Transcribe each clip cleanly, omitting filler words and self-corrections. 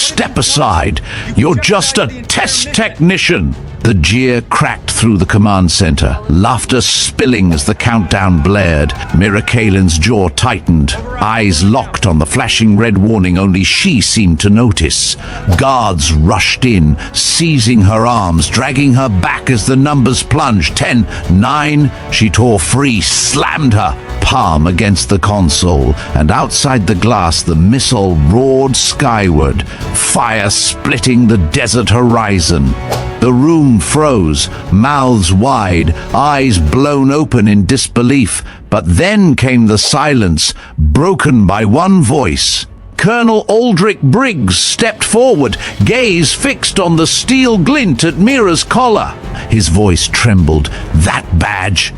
step aside. You're just a test technician." The jeer cracked through the command center, laughter spilling as the countdown blared. Mira Kaelen's jaw tightened, eyes locked on the flashing red warning only she seemed to notice. Guards rushed in, seizing her arms, dragging her back as the numbers plunged. 10, 9, she tore free, slammed her palm against the console, and outside the glass the missile roared skyward, fire splitting the desert horizon. The room froze, mouths wide, eyes blown open in disbelief, but then came the silence, broken by one voice. Colonel Aldrich Briggs stepped forward, gaze fixed on the steel glint at Mira's collar. His voice trembled. "That badge?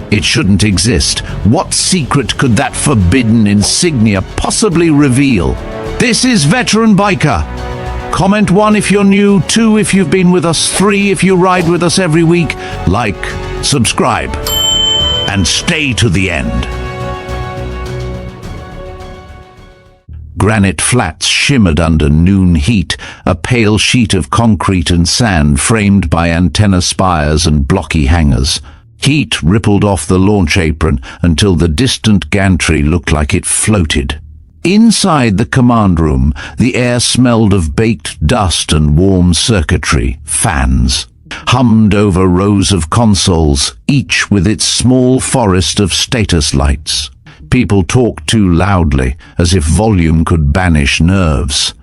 It shouldn't exist. What secret could that forbidden insignia possibly reveal?" "This is Veteranbiker. Comment 1 if you're new, 2 if you've been with us, 3 if you ride with us every week. Like, subscribe, and stay to the end." Granite flats shimmered under noon heat, a pale sheet of concrete and sand framed by antenna spires and blocky hangars. Heat rippled off the launch apron until the distant gantry looked like it floated. Inside the command room, the air smelled of baked dust and warm circuitry. Fans hummed over rows of consoles, each with its small forest of status lights. People talked too loudly, as if volume could banish nerves.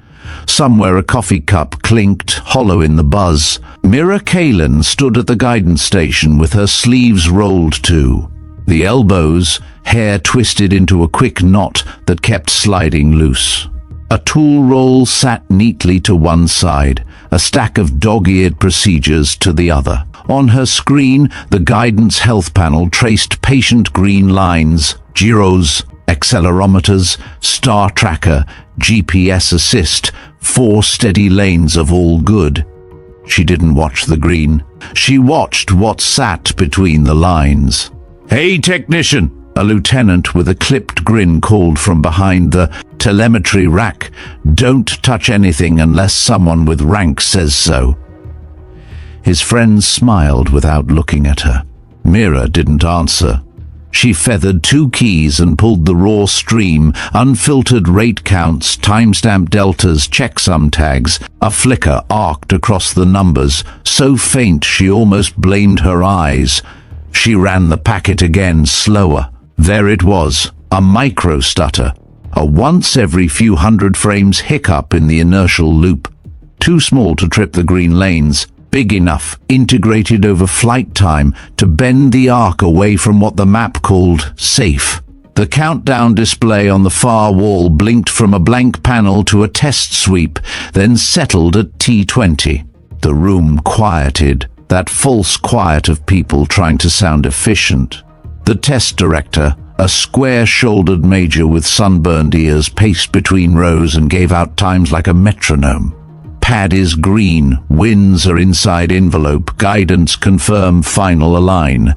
Somewhere a coffee cup clinked, hollow in the buzz. Mira Kaelen stood at the guidance station with her sleeves rolled too. The elbows, hair twisted into a quick knot that kept sliding loose. A tool roll sat neatly to one side, a stack of dog-eared procedures to the other. On her screen, the guidance health panel traced patient green lines, gyros, accelerometers, star tracker, GPS assist, 4 steady lanes of all good. She didn't watch the green. She watched what sat between the lines. "Hey, technician!" A lieutenant with a clipped grin called from behind the telemetry rack. "Don't touch anything unless someone with rank says so." His friend smiled without looking at her. Mira didn't answer. She feathered 2 keys and pulled the raw stream, unfiltered rate counts, timestamp deltas, checksum tags. A flicker arced across the numbers, so faint she almost blamed her eyes. She ran the packet again, slower. There it was, a micro stutter, a once every few hundred frames hiccup in the inertial loop. Too small to trip the green lanes, big enough, integrated over flight time, to bend the arc away from what the map called safe. The countdown display on the far wall blinked from a blank panel to a test sweep, then settled at T20. The room quieted, that false quiet of people trying to sound efficient. The test director, a square-shouldered major with sunburned ears, paced between rows and gave out times like a metronome. Pad is green, wins are inside envelope, guidance confirm, final align.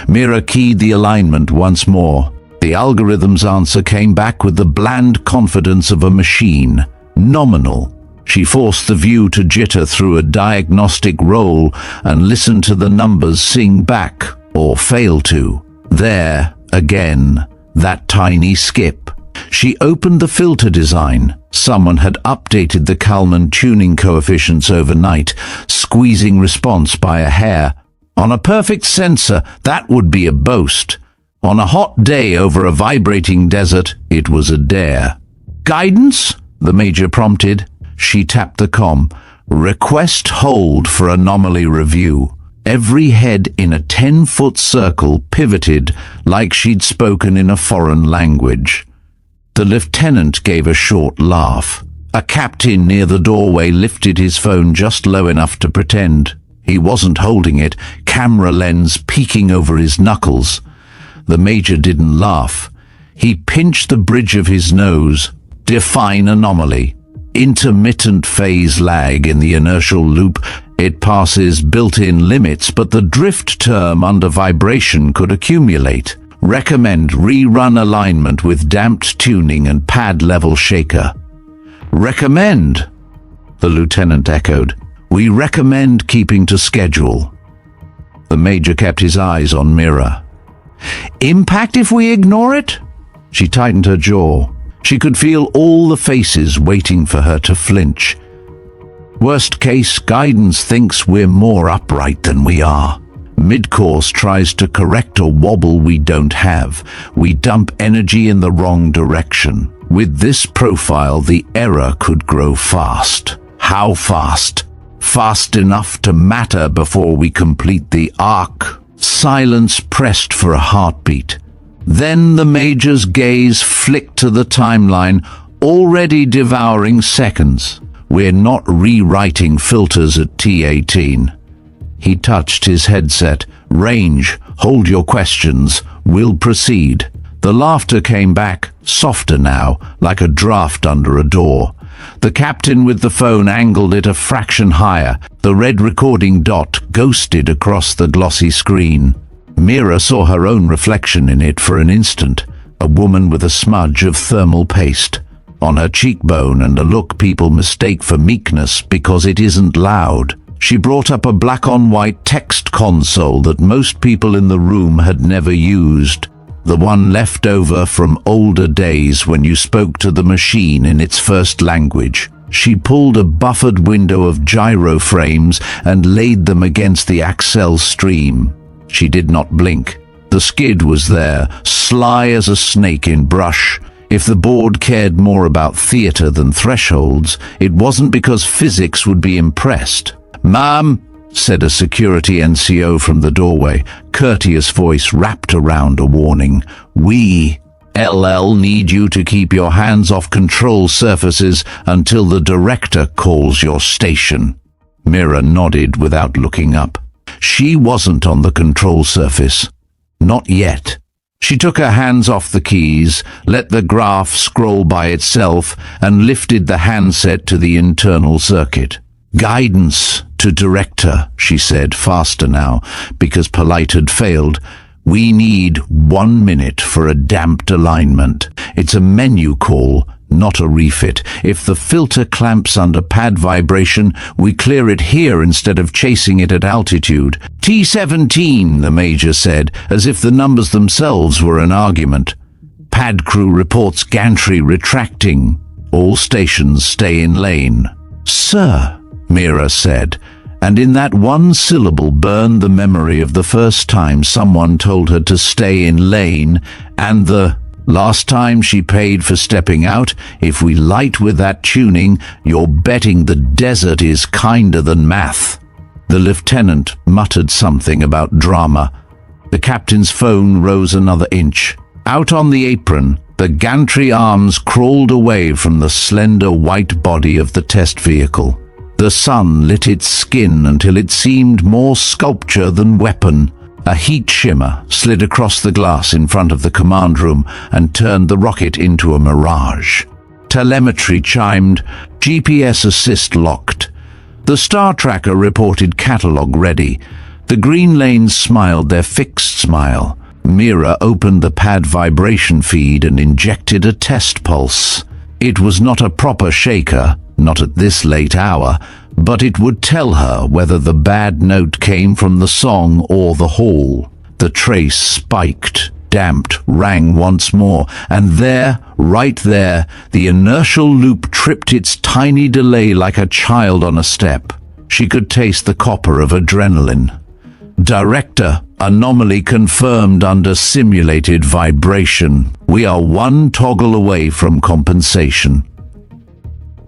Mira keyed the alignment once more. The algorithm's answer came back with the bland confidence of a machine. Nominal. She forced the view to jitter through a diagnostic roll and listened to the numbers sing back, or fail to. There, again, that tiny skip. She opened the filter design. Someone had updated the Kalman tuning coefficients overnight, squeezing response by a hair. On a perfect sensor, that would be a boast. On a hot day over a vibrating desert, it was a dare. "Guidance?" the major prompted. She tapped the comm. "Request hold for anomaly review." Every head in a 10-foot circle pivoted like she'd spoken in a foreign language. The lieutenant gave a short laugh. A captain near the doorway lifted his phone just low enough to pretend he wasn't holding it, camera lens peeking over his knuckles. The major didn't laugh. He pinched the bridge of his nose. "Define anomaly. Intermittent phase lag in the inertial loop. It passes built-in limits, but the drift term under vibration could accumulate. Recommend rerun alignment with damped tuning and pad level shaker." Recommend? the lieutenant echoed. "We recommend keeping to schedule." The major kept his eyes on Mira. "Impact if we ignore it?" She tightened her jaw. She could feel all the faces waiting for her to flinch. "Worst case, guidance thinks we're more upright than we are. Mid-course tries to correct a wobble we don't have. We dump energy in the wrong direction. With this profile, the error could grow fast." "How fast?" "Fast enough to matter before we complete the arc." Silence pressed for a heartbeat. Then the major's gaze flicked to the timeline, already devouring seconds. "We're not rewriting filters at T18. He touched his headset. "Range, hold your questions. We'll proceed." The laughter came back, softer now, like a draft under a door. The captain with the phone angled it a fraction higher. The red recording dot ghosted across the glossy screen. Mira saw her own reflection in it for an instant, a woman with a smudge of thermal paste on her cheekbone and a look people mistake for meekness because it isn't loud. She brought up a black-on-white text console that most people in the room had never used, the one left over from older days when you spoke to the machine in its first language. She pulled a buffered window of gyro frames and laid them against the Axel stream. She did not blink. The skid was there, sly as a snake in brush. If the board cared more about theater than thresholds, it wasn't because physics would be impressed. "Ma'am," said a security NCO from the doorway, courteous voice wrapped around a warning. "We, LL, need you to keep your hands off control surfaces until the director calls your station." Mira nodded without looking up. She wasn't on the control surface. Not yet. She took her hands off the keys, let the graph scroll by itself, and lifted the handset to the internal circuit. "Guidance to director," she said, faster now, because polite had failed. "We need 1 minute for a damped alignment. It's a menu call, not a refit. If the filter clamps under pad vibration, we clear it here instead of chasing it at altitude." "T17, the major said, as if the numbers themselves were an argument. "Pad crew reports gantry retracting. All stations stay in lane." "Sir," Mira said, and in that one syllable burned the memory of the first time someone told her to stay in lane, and the last time she paid for stepping out. "If we light with that tuning, you're betting the desert is kinder than math." The lieutenant muttered something about drama. The captain's phone rose another inch. Out on the apron, the gantry arms crawled away from the slender white body of the test vehicle. The sun lit its skin until it seemed more sculpture than weapon. A heat shimmer slid across the glass in front of the command room and turned the rocket into a mirage. Telemetry chimed, GPS assist locked. The star tracker reported catalog ready. The green lanes smiled their fixed smile. Mira opened the pad vibration feed and injected a test pulse. It was not a proper shaker, not at this late hour, but it would tell her whether the bad note came from the song or the hall. The trace spiked, damped, rang once more, and there, right there, the inertial loop tripped its tiny delay like a child on a step. She could taste the copper of adrenaline. "Director, anomaly confirmed under simulated vibration. We are 1 toggle away from compensation."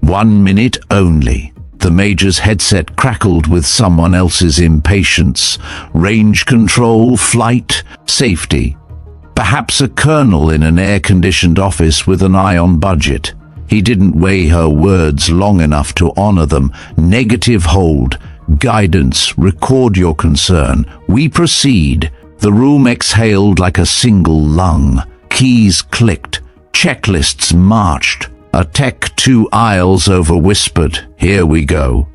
1 minute only. The major's headset crackled with someone else's impatience. Range control, flight, safety. Perhaps a colonel in an air-conditioned office with an eye on budget. He didn't weigh her words long enough to honor them. Negative hold. Guidance, record your concern. We proceed. The room exhaled like a single lung. Keys clicked. Checklists marched. A tech 2 aisles over whispered, "Here we go,"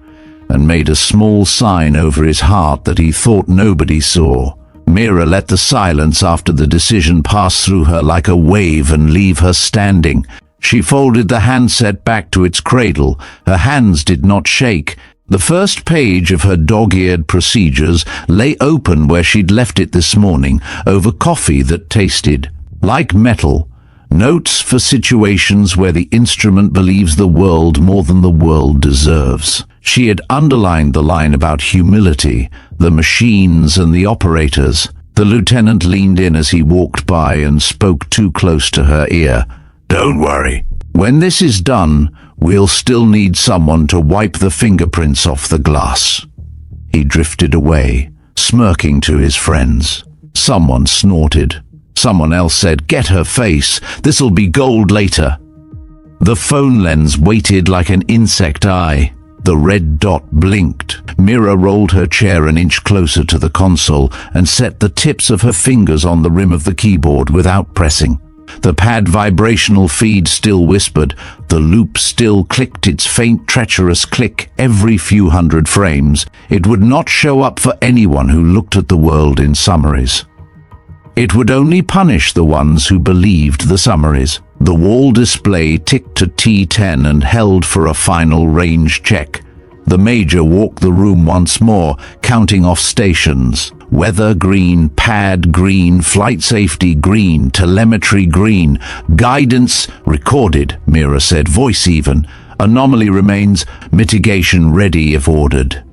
and made a small sign over his heart that he thought nobody saw. Mira let the silence after the decision pass through her like a wave and leave her standing. She folded the handset back to its cradle. Her hands did not shake. The first page of her dog-eared procedures lay open where she'd left it this morning, over coffee that tasted like metal. Notes for situations where the instrument believes the world more than the world deserves. She had underlined the line about humility, the machines and the operators. The lieutenant leaned in as he walked by and spoke too close to her ear. "Don't worry. When this is done, we'll still need someone to wipe the fingerprints off the glass." He drifted away, smirking to his friends. Someone snorted. Someone else said, "Get her face. This'll be gold later." The phone lens waited like an insect eye. The red dot blinked. Mira rolled her chair an inch closer to the console and set the tips of her fingers on the rim of the keyboard without pressing. The pad vibrational feed still whispered. The loop still clicked its faint, treacherous click every few hundred frames. It would not show up for anyone who looked at the world in summaries. It would only punish the ones who believed the summaries. The wall display ticked to T10 and held for a final range check. The Major walked the room once more, counting off stations. Weather green, pad green, flight safety green, telemetry green, guidance recorded, Mira said, voice even. Anomaly remains, mitigation ready if ordered.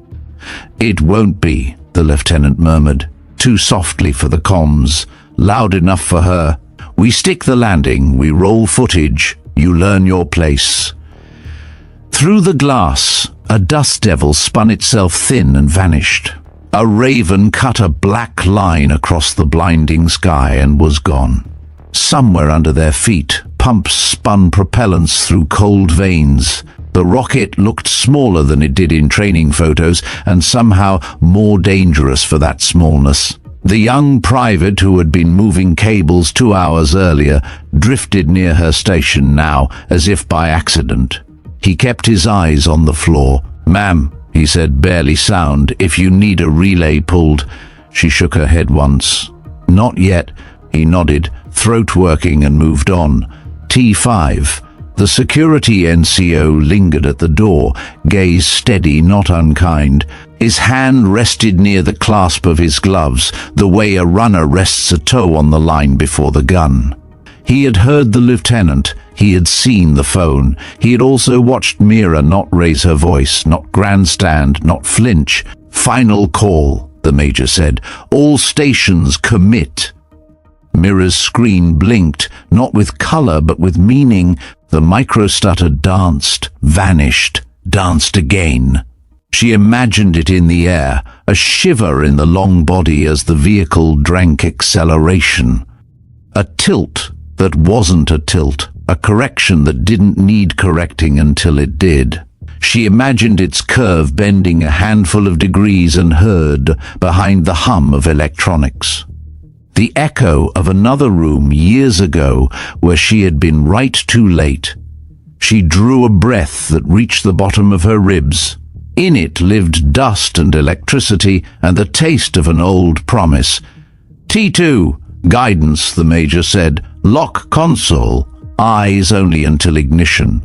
"It won't be," the lieutenant murmured, too softly for the comms, loud enough for her. "We stick the landing, we roll footage, you learn your place." Through the glass, a dust devil spun itself thin and vanished. A raven cut a black line across the blinding sky and was gone. Somewhere under their feet, pumps spun propellants through cold veins. The rocket looked smaller than it did in training photos, and somehow more dangerous for that smallness. The young private who had been moving cables 2 hours earlier drifted near her station now, as if by accident. He kept his eyes on the floor. "Ma'am," he said, barely sound, "if you need a relay pulled." She shook her head once. "Not yet." He nodded, throat working, and moved on. T5. The security NCO lingered at the door, gaze steady, not unkind. His hand rested near the clasp of his gloves, the way a runner rests a toe on the line before the gun. He had heard the lieutenant. He had seen the phone. He had also watched Mira not raise her voice, not grandstand, not flinch. "Final call," the Major said. "All stations commit." Mira's screen blinked, not with color but with meaning. The microstutter danced, vanished, danced again. She imagined it in the air, a shiver in the long body as the vehicle drank acceleration. A tilt that wasn't a tilt, a correction that didn't need correcting until it did. She imagined its curve bending a handful of degrees and heard, behind the hum of electronics, the echo of another room years ago where she had been right too late. She drew a breath that reached the bottom of her ribs. In it lived dust and electricity and the taste of an old promise. "T2, guidance," the Major said. "Lock console, eyes only until ignition."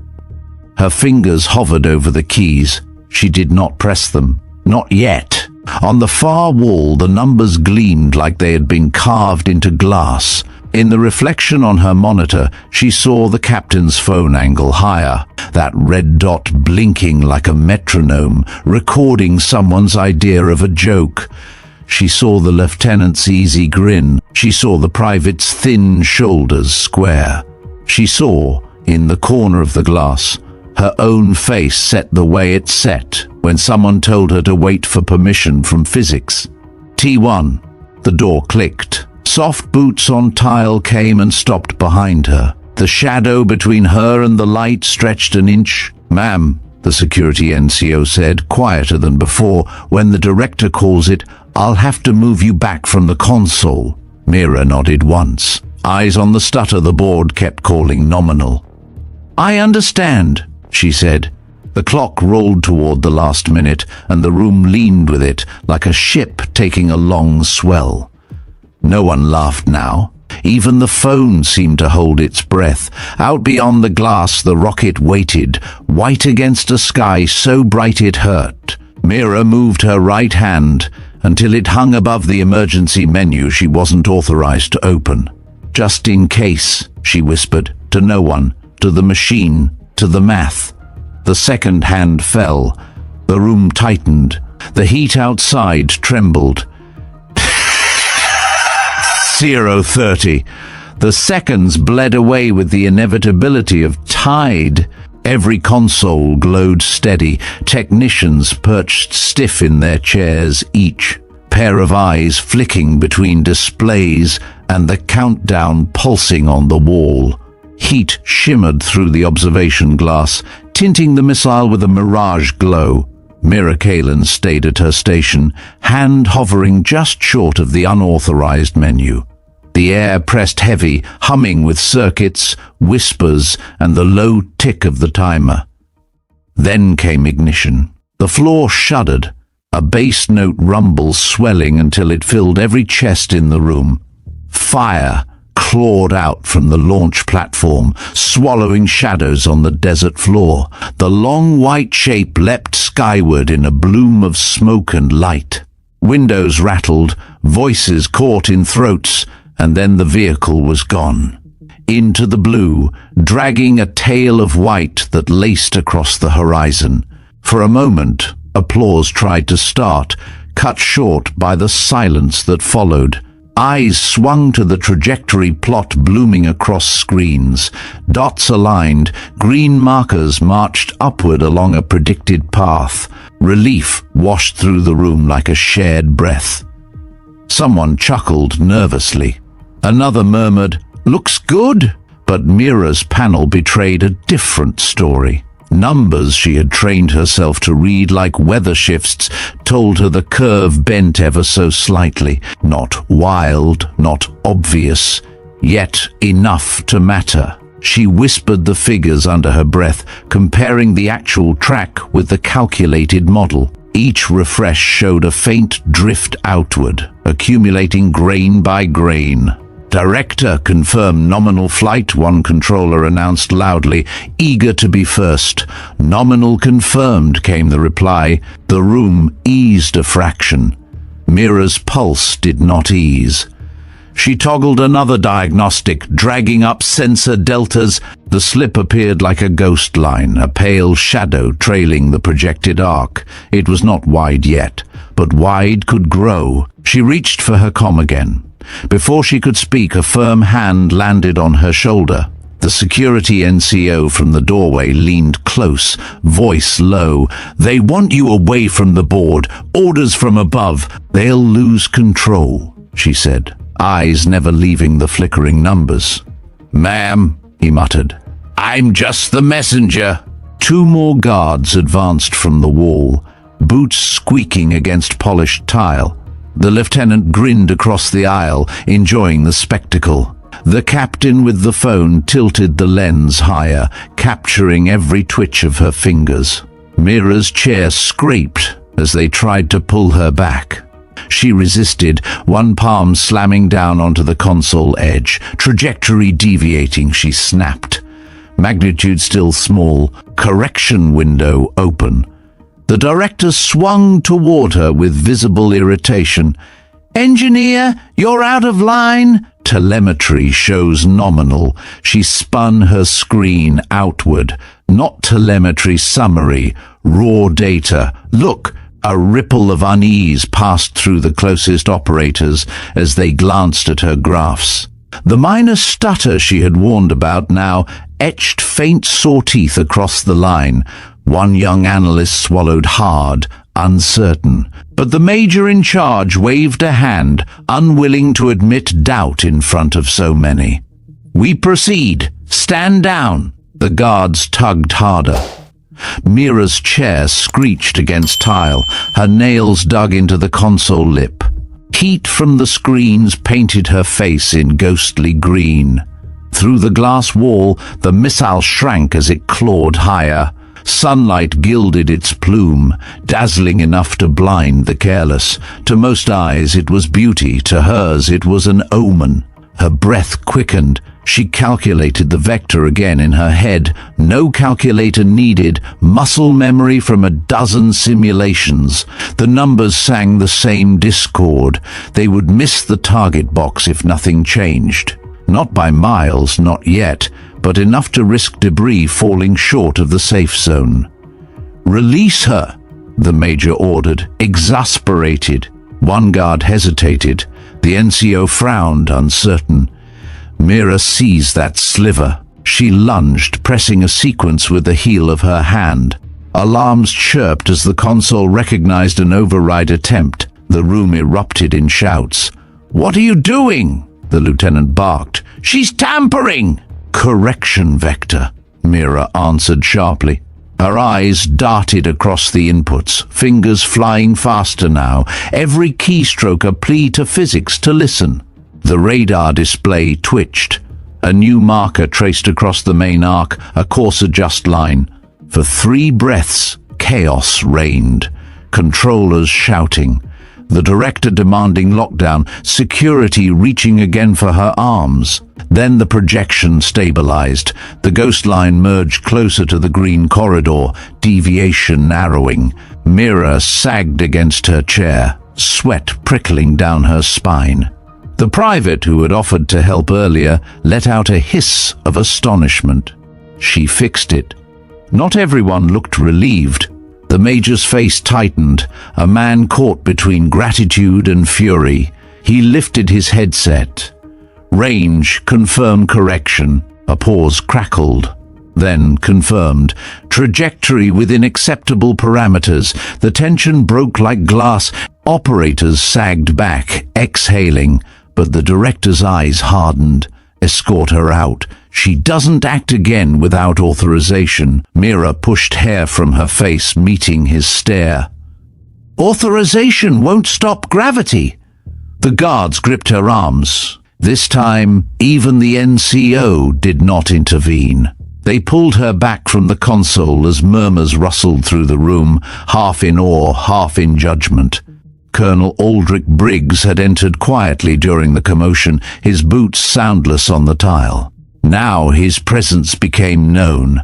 Her fingers hovered over the keys. She did not press them. Not yet. On the far wall, the numbers gleamed like they had been carved into glass. In the reflection on her monitor, she saw the captain's phone angle higher, that red dot blinking like a metronome, recording someone's idea of a joke. She saw the lieutenant's easy grin. She saw the private's thin shoulders square. She saw, in the corner of the glass, her own face set the way it set when someone told her to wait for permission from physics. T1. The door clicked. Soft boots on tile came and stopped behind her. The shadow between her and the light stretched an inch. "Ma'am," the security NCO said, quieter than before, "when the director calls it, I'll have to move you back from the console." Mira nodded once. Eyes on the stutter the board kept calling nominal. "I understand," she said. The clock rolled toward the last minute, and the room leaned with it, like a ship taking a long swell. No one laughed now. Even the phone seemed to hold its breath. Out beyond the glass, the rocket waited, white against a sky so bright it hurt. Mira moved her right hand until it hung above the emergency menu she wasn't authorized to open. "Just in case," she whispered, to no one, to the machine, to the math. The second hand fell. The room tightened. The heat outside trembled. 0:30. The seconds bled away with the inevitability of tide. Every console glowed steady, technicians perched stiff in their chairs, each pair of eyes flicking between displays and the countdown pulsing on the wall. Heat shimmered through the observation glass, tinting the missile with a mirage glow. Mira Kaelen stayed at her station, hand hovering just short of the unauthorized menu. The air pressed heavy, humming with circuits, whispers, and the low tick of the timer. Then came ignition. The floor shuddered, a bass note rumble swelling until it filled every chest in the room. Fire clawed out from the launch platform, swallowing shadows on the desert floor. The long white shape leapt skyward in a bloom of smoke and light. Windows rattled, voices caught in throats, and then the vehicle was gone. Into the blue, dragging a tail of white that laced across the horizon. For a moment, applause tried to start, cut short by the silence that followed. Eyes swung to the trajectory plot blooming across screens. Dots aligned, green markers marched upward along a predicted path. Relief washed through the room like a shared breath. Someone chuckled nervously. Another murmured, "Looks good." But Mira's panel betrayed a different story. Numbers she had trained herself to read like weather shifts told her the curve bent ever so slightly. Not wild, not obvious, yet enough to matter. She whispered the figures under her breath, comparing the actual track with the calculated model. Each refresh showed a faint drift outward, accumulating grain by grain. "Director confirmed nominal flight," one controller announced loudly, eager to be first. "Nominal confirmed," came the reply. The room eased a fraction. Mira's pulse did not ease. She toggled another diagnostic, dragging up sensor deltas. The slip appeared like a ghost line, a pale shadow trailing the projected arc. It was not wide yet, but wide could grow. She reached for her comm again. Before she could speak, a firm hand landed on her shoulder. The security NCO from the doorway leaned close, voice low. "They want you away from the board. Orders from above. They'll lose control," she said, eyes never leaving the flickering numbers. "Ma'am," he muttered, "I'm just the messenger." Two more guards advanced from the wall, boots squeaking against polished tile. The lieutenant grinned across the aisle, enjoying the spectacle. The captain with the phone tilted the lens higher, capturing every twitch of her fingers. Mira's chair scraped as they tried to pull her back. She resisted, one palm slamming down onto the console edge. Trajectory deviating, she snapped. Magnitude still small, correction window open. The director swung toward her with visible irritation. "Engineer, you're out of line." Telemetry shows nominal. She spun her screen outward. Not telemetry summary, raw data. "Look." A ripple of unease passed through the closest operators as they glanced at her graphs. The minor stutter she had warned about now etched faint sawteeth across the line. One young analyst swallowed hard, uncertain. But the major in charge waved a hand, unwilling to admit doubt in front of so many. "We proceed. Stand down." The guards tugged harder. Mira's chair screeched against tile, her nails dug into the console lip. Heat from the screens painted her face in ghostly green. Through the glass wall, the missile shrank as it clawed higher. Sunlight gilded its plume, dazzling enough to blind the careless. To most eyes it was beauty, to hers it was an omen. Her breath quickened. She calculated the vector again in her head. No calculator needed. Muscle memory from a dozen simulations. The numbers sang the same discord. They would miss the target box if nothing changed. Not by miles, not yet, but enough to risk debris falling short of the safe zone. "Release her," the major ordered, exasperated. One guard hesitated. The NCO frowned, uncertain. Mira seized that sliver. She lunged, pressing a sequence with the heel of her hand. Alarms chirped as the console recognized an override attempt. The room erupted in shouts. "What are you doing?" the lieutenant barked. "She's tampering!" "Correction vector," Mira answered sharply. Her eyes darted across the inputs, fingers flying faster now, every keystroke a plea to physics to listen. The radar display twitched. A new marker traced across the main arc, a course adjust line. For 3 breaths, chaos reigned. Controllers shouting. The director demanding lockdown, security reaching again for her arms. Then the projection stabilized. The ghost line merged closer to the green corridor, deviation narrowing. Mira sagged against her chair, sweat prickling down her spine. The private who had offered to help earlier let out a hiss of astonishment. She fixed it. Not everyone looked relieved. The major's face tightened, a man caught between gratitude and fury. He lifted his headset. Range, confirm correction. A pause crackled. Then confirmed. Trajectory within acceptable parameters. The tension broke like glass. Operators sagged back, exhaling, but the director's eyes hardened. Escort her out. She doesn't act again without authorization. Mira pushed hair from her face, meeting his stare. Authorization won't stop gravity. The guards gripped her arms. This time, even the NCO did not intervene. They pulled her back from the console as murmurs rustled through the room, half in awe, half in judgment. Colonel Aldrich Briggs had entered quietly during the commotion, his boots soundless on the tile. Now his presence became known.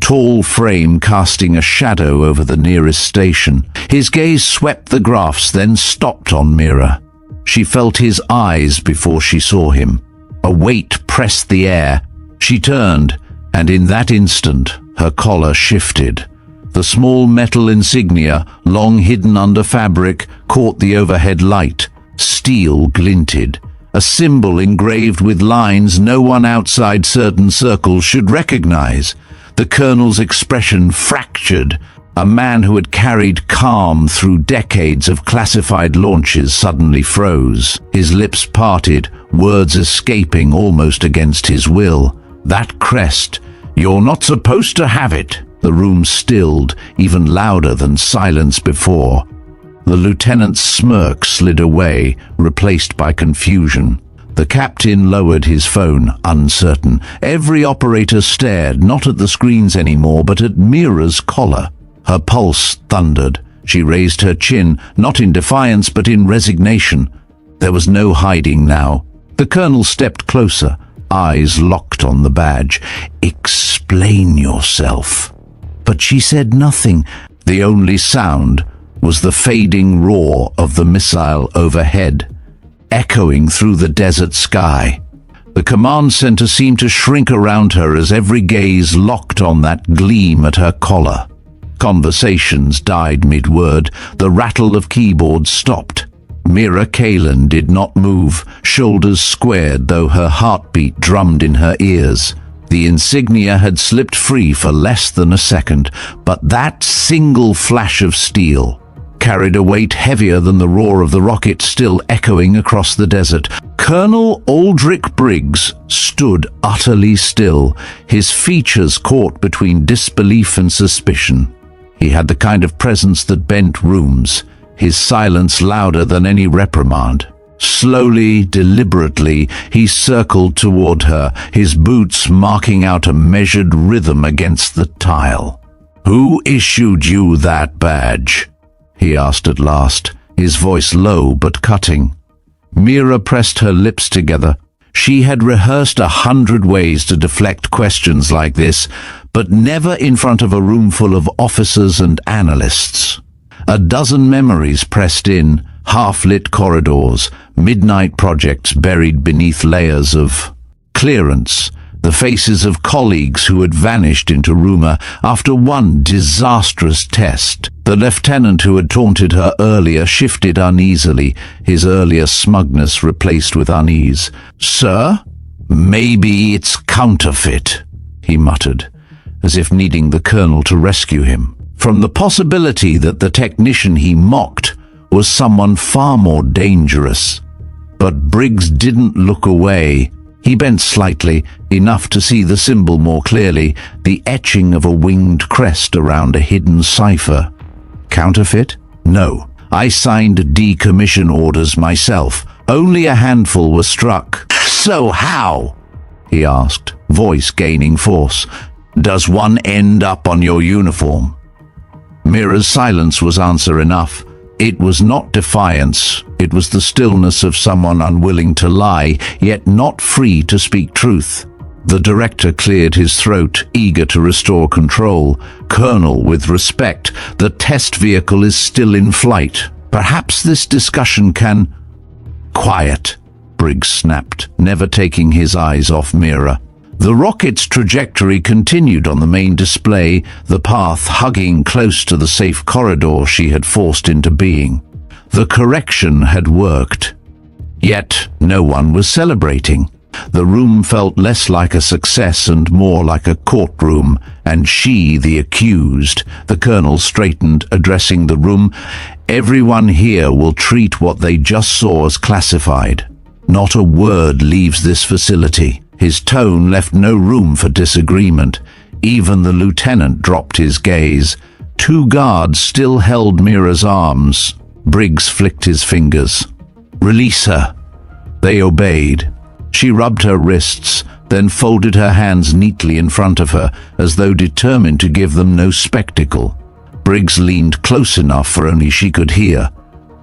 Tall frame casting a shadow over the nearest station. His gaze swept the graphs, then stopped on Mira. She felt his eyes before she saw him. A weight pressed the air. She turned, and in that instant, her collar shifted. The small metal insignia, long hidden under fabric, caught the overhead light. Steel glinted. A symbol engraved with lines no one outside certain circles should recognize. The colonel's expression fractured. A man who had carried calm through decades of classified launches suddenly froze. His lips parted, words escaping almost against his will. That crest, "You're not supposed to have it." The room stilled, even louder than silence before. The lieutenant's smirk slid away, replaced by confusion. The captain lowered his phone, uncertain. Every operator stared, not at the screens anymore, but at Mira's collar. Her pulse thundered. She raised her chin, not in defiance, but in resignation. There was no hiding now. The colonel stepped closer, eyes locked on the badge. "Explain yourself." But she said nothing. The only sound was the fading roar of the missile overhead, echoing through the desert sky. The command center seemed to shrink around her as every gaze locked on that gleam at her collar. Conversations died mid-word. The rattle of keyboards stopped. Mira Kaelen did not move, shoulders squared though her heartbeat drummed in her ears. The insignia had slipped free for less than a second, but that single flash of steel carried a weight heavier than the roar of the rocket still echoing across the desert. Colonel Aldrich Briggs stood utterly still, his features caught between disbelief and suspicion. He had the kind of presence that bent rooms, his silence louder than any reprimand. Slowly, deliberately, he circled toward her, his boots marking out a measured rhythm against the tile. "Who issued you that badge?" he asked at last, his voice low but cutting. Mira pressed her lips together. She had rehearsed 100 ways to deflect questions like this, but never in front of a room full of officers and analysts. A dozen memories pressed in, half-lit corridors, midnight projects buried beneath layers of clearance, the faces of colleagues who had vanished into rumor after one disastrous test. The lieutenant who had taunted her earlier shifted uneasily, his earlier smugness replaced with unease. "Sir? Maybe it's counterfeit," he muttered, as if needing the colonel to rescue him from the possibility that the technician he mocked was someone far more dangerous. But Briggs didn't look away. He bent slightly, enough to see the symbol more clearly, the etching of a winged crest around a hidden cipher. Counterfeit? No. I signed decommission orders myself. Only a handful were struck. "So how?" he asked, voice gaining force. "Does one end up on your uniform?" Mira's silence was answer enough. It was not defiance. It was the stillness of someone unwilling to lie, yet not free to speak truth. The director cleared his throat, eager to restore control. "Colonel, with respect, the test vehicle is still in flight. Perhaps this discussion can—" "Quiet," Briggs snapped, never taking his eyes off Mira. The rocket's trajectory continued on the main display, the path hugging close to the safe corridor she had forced into being. The correction had worked. Yet no one was celebrating. The room felt less like a success and more like a courtroom, and she the accused. The colonel straightened, addressing the room. "Everyone here will treat what they just saw as classified. Not a word leaves this facility." His tone left no room for disagreement. Even the lieutenant dropped his gaze. 2 guards still held Mira's arms. Briggs flicked his fingers. "Release her." They obeyed. She rubbed her wrists, then folded her hands neatly in front of her, as though determined to give them no spectacle. Briggs leaned close enough for only she could hear.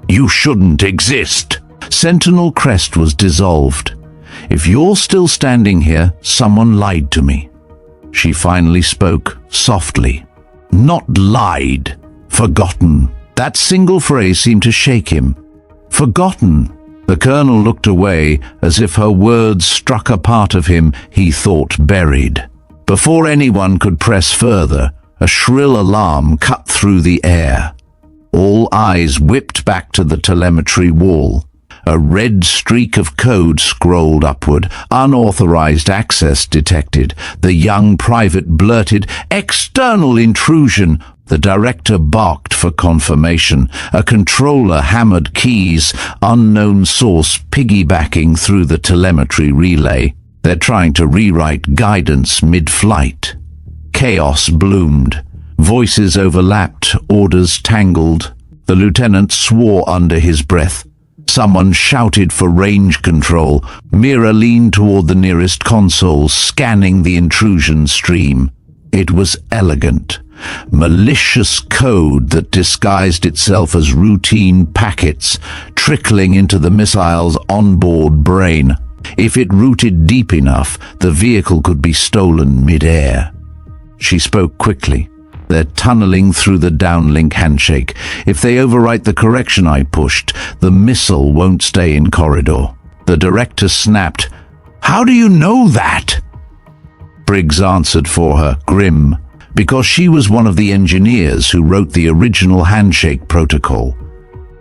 "You shouldn't exist." Sentinel crest was dissolved. "If you're still standing here, someone lied to me." She finally spoke, softly. "Not lied. Forgotten." That single phrase seemed to shake him. Forgotten. The colonel looked away, as if her words struck a part of him he thought buried. Before anyone could press further, a shrill alarm cut through the air. All eyes whipped back to the telemetry wall. A red streak of code scrolled upward. Unauthorized access detected. The young private blurted, "External intrusion!" The director barked for confirmation. A controller hammered keys, unknown source piggybacking through the telemetry relay. They're trying to rewrite guidance mid-flight. Chaos bloomed. Voices overlapped, orders tangled. The lieutenant swore under his breath. Someone shouted for range control. Mira leaned toward the nearest console, scanning the intrusion stream. It was elegant. Malicious code that disguised itself as routine packets, trickling into the missile's onboard brain. If it rooted deep enough, the vehicle could be stolen mid-air. She spoke quickly. "They're tunneling through the downlink handshake. If they overwrite the correction I pushed, the missile won't stay in corridor." The director snapped, "How do you know that?" Briggs answered for her, grim, because she was one of the engineers who wrote the original handshake protocol.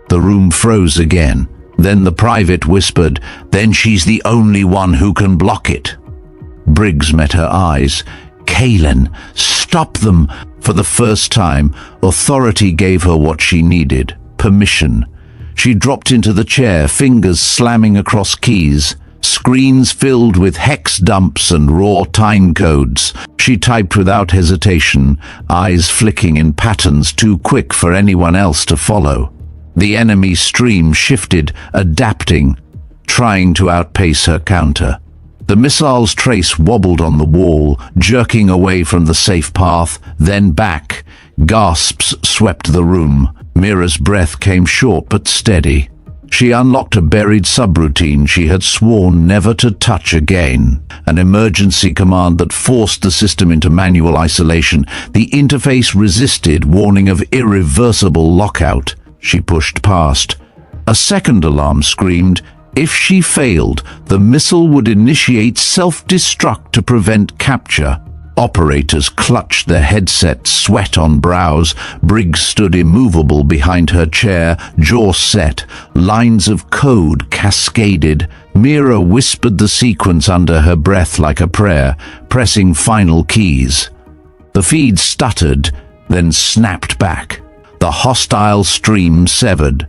The room froze again. Then the private whispered, "Then she's the only one who can block it." Briggs met her eyes. "Kaelen, stop them!" For the first time, authority gave her what she needed, permission. She dropped into the chair, fingers slamming across keys. Screens filled with hex dumps and raw time codes. She typed without hesitation, eyes flicking in patterns too quick for anyone else to follow. The enemy stream shifted, adapting, trying to outpace her counter. The missile's trace wobbled on the wall, jerking away from the safe path, then back. Gasps swept the room. Mira's breath came short but steady. She unlocked a buried subroutine she had sworn never to touch again, an emergency command that forced the system into manual isolation. The interface resisted, warning of irreversible lockout. She pushed past. A second alarm screamed. If she failed, the missile would initiate self-destruct to prevent capture. Operators clutched their headsets, sweat on brows. Briggs stood immovable behind her chair, jaw set. Lines of code cascaded. Mira whispered the sequence under her breath like a prayer, pressing final keys. The feed stuttered, then snapped back. The hostile stream severed.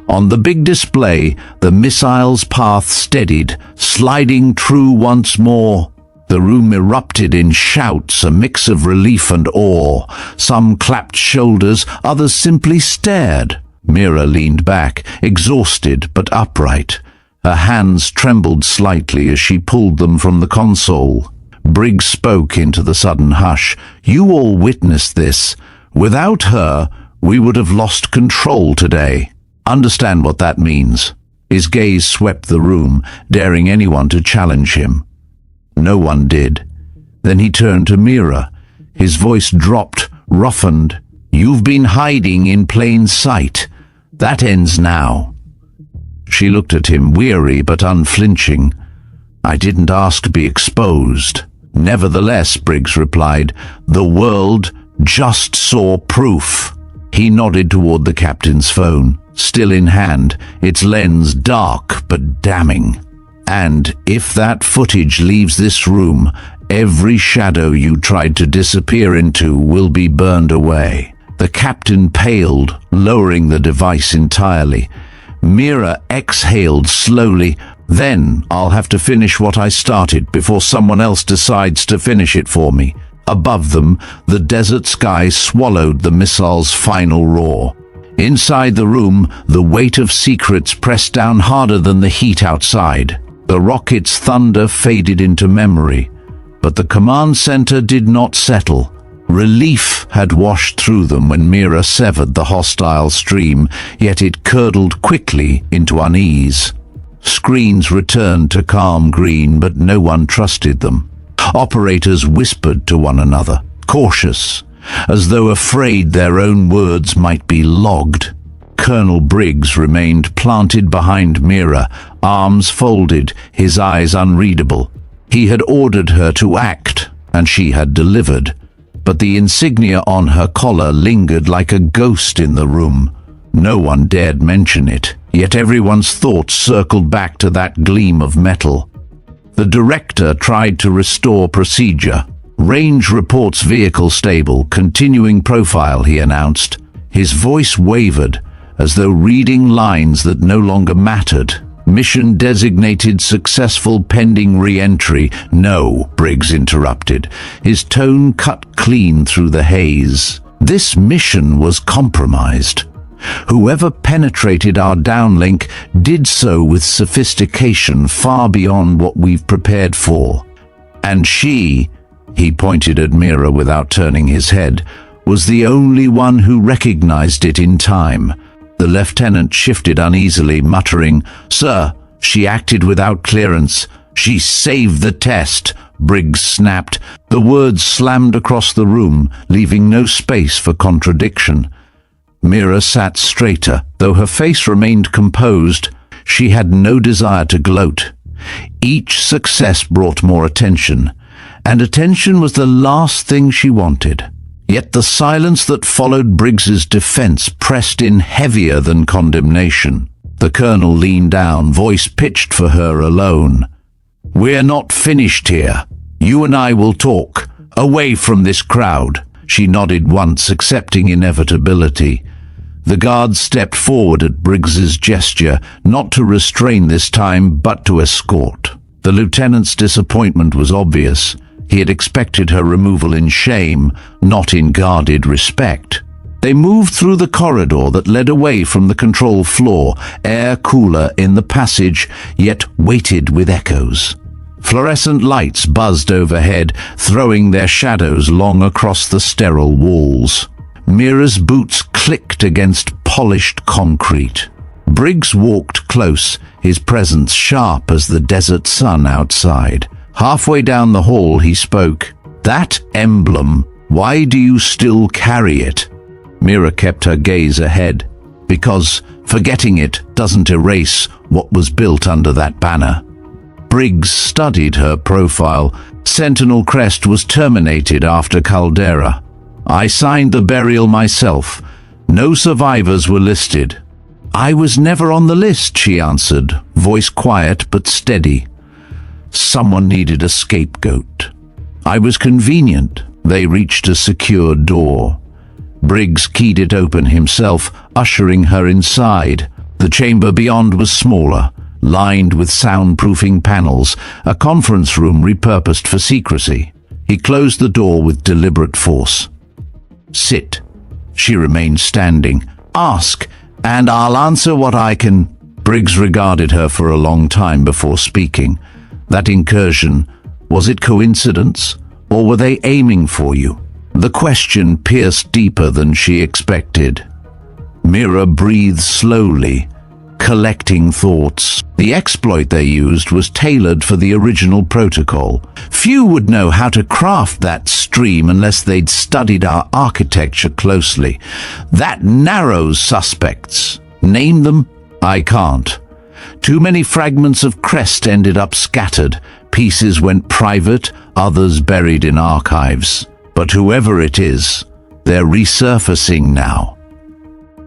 On the big display, the missile's path steadied, sliding true once more. The room erupted in shouts, a mix of relief and awe. Some clapped shoulders, others simply stared. Mira leaned back, exhausted but upright. Her hands trembled slightly as she pulled them from the console. Briggs spoke into the sudden hush. "You all witnessed this. Without her, we would have lost control today. Understand what that means." His gaze swept the room, daring anyone to challenge him. No one did. Then he turned to Mira. His voice dropped, roughened. "You've been hiding in plain sight. That ends now." She looked at him, weary but unflinching. "I didn't ask to be exposed." "Nevertheless," Briggs replied, "the world just saw proof." He nodded toward the captain's phone, still in hand, its lens dark but damning. "And if that footage leaves this room, every shadow you tried to disappear into will be burned away." The captain paled, lowering the device entirely. Mira exhaled slowly. "Then I'll have to finish what I started before someone else decides to finish it for me." Above them, the desert sky swallowed the missile's final roar. Inside the room, the weight of secrets pressed down harder than the heat outside. The rocket's thunder faded into memory, but the command center did not settle. Relief had washed through them when Mira severed the hostile stream, yet it curdled quickly into unease. Screens returned to calm green, but no one trusted them. Operators whispered to one another, cautious, as though afraid their own words might be logged. Colonel Briggs remained planted behind Mira, arms folded, his eyes unreadable. He had ordered her to act, and she had delivered. But the insignia on her collar lingered like a ghost in the room. No one dared mention it, yet everyone's thoughts circled back to that gleam of metal. The director tried to restore procedure. "Range reports vehicle stable, continuing profile," he announced. His voice wavered, as though reading lines that no longer mattered. "Mission designated successful pending re-entry." "No," Briggs interrupted. His tone cut clean through the haze. "This mission was compromised. Whoever penetrated our downlink did so with sophistication far beyond what we've prepared for. And she," he pointed at Mira without turning his head, "was the only one who recognized it in time." The lieutenant shifted uneasily, muttering, "Sir, she acted without clearance. She saved the test," Briggs snapped. The words slammed across the room, leaving no space for contradiction. Mira sat straighter, though her face remained composed. She had no desire to gloat. Each success brought more attention, and attention was the last thing she wanted. Yet the silence that followed Briggs's defense pressed in heavier than condemnation. The colonel leaned down, voice pitched for her alone. "We're not finished here. You and I will talk, away from this crowd." She nodded once, accepting inevitability. The guards stepped forward at Briggs's gesture, not to restrain this time, but to escort. The lieutenant's disappointment was obvious. He had expected her removal in shame, not in guarded respect. They moved through the corridor that led away from the control floor, air cooler in the passage, yet weighted with echoes. Fluorescent lights buzzed overhead, throwing their shadows long across the sterile walls. Mira's boots clicked against polished concrete. Briggs walked close, his presence sharp as the desert sun outside. Halfway down the hall he spoke. "That emblem, why do you still carry it?" Mira kept her gaze ahead. "Because forgetting it doesn't erase what was built under that banner." Briggs studied her profile. Sentinel Crest was terminated after Caldera. "I signed the burial myself. No survivors were listed." "I was never on the list," she answered, voice quiet but steady. "Someone needed a scapegoat. I was convenient." They reached a secure door. Briggs keyed it open himself, ushering her inside. The chamber beyond was smaller, lined with soundproofing panels, a conference room repurposed for secrecy. He closed the door with deliberate force. "Sit." She remained standing. "Ask, and I'll answer what I can." Briggs regarded her for a long time before speaking. "That incursion, was it coincidence, or were they aiming for you?" The question pierced deeper than she expected. Mira breathed slowly, collecting thoughts. The exploit they used was tailored for the original protocol. Few would know how to craft that stream unless they'd studied our architecture closely. That narrows suspects. Name them? I can't. Too many fragments of crest ended up scattered. Pieces went private, others buried in archives. But whoever it is, they're resurfacing now.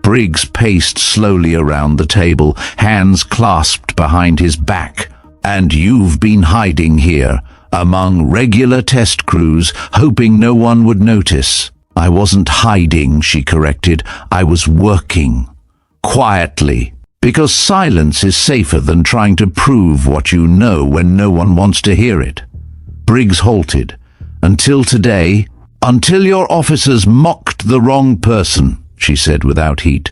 Briggs paced slowly around the table, hands clasped behind his back. "And you've been hiding here, among regular test crews, hoping no one would notice." "I wasn't hiding," she corrected. "I was working. Quietly. Because silence is safer than trying to prove what you know when no one wants to hear it." Briggs halted. "Until today, until your officers mocked the wrong person," she said without heat.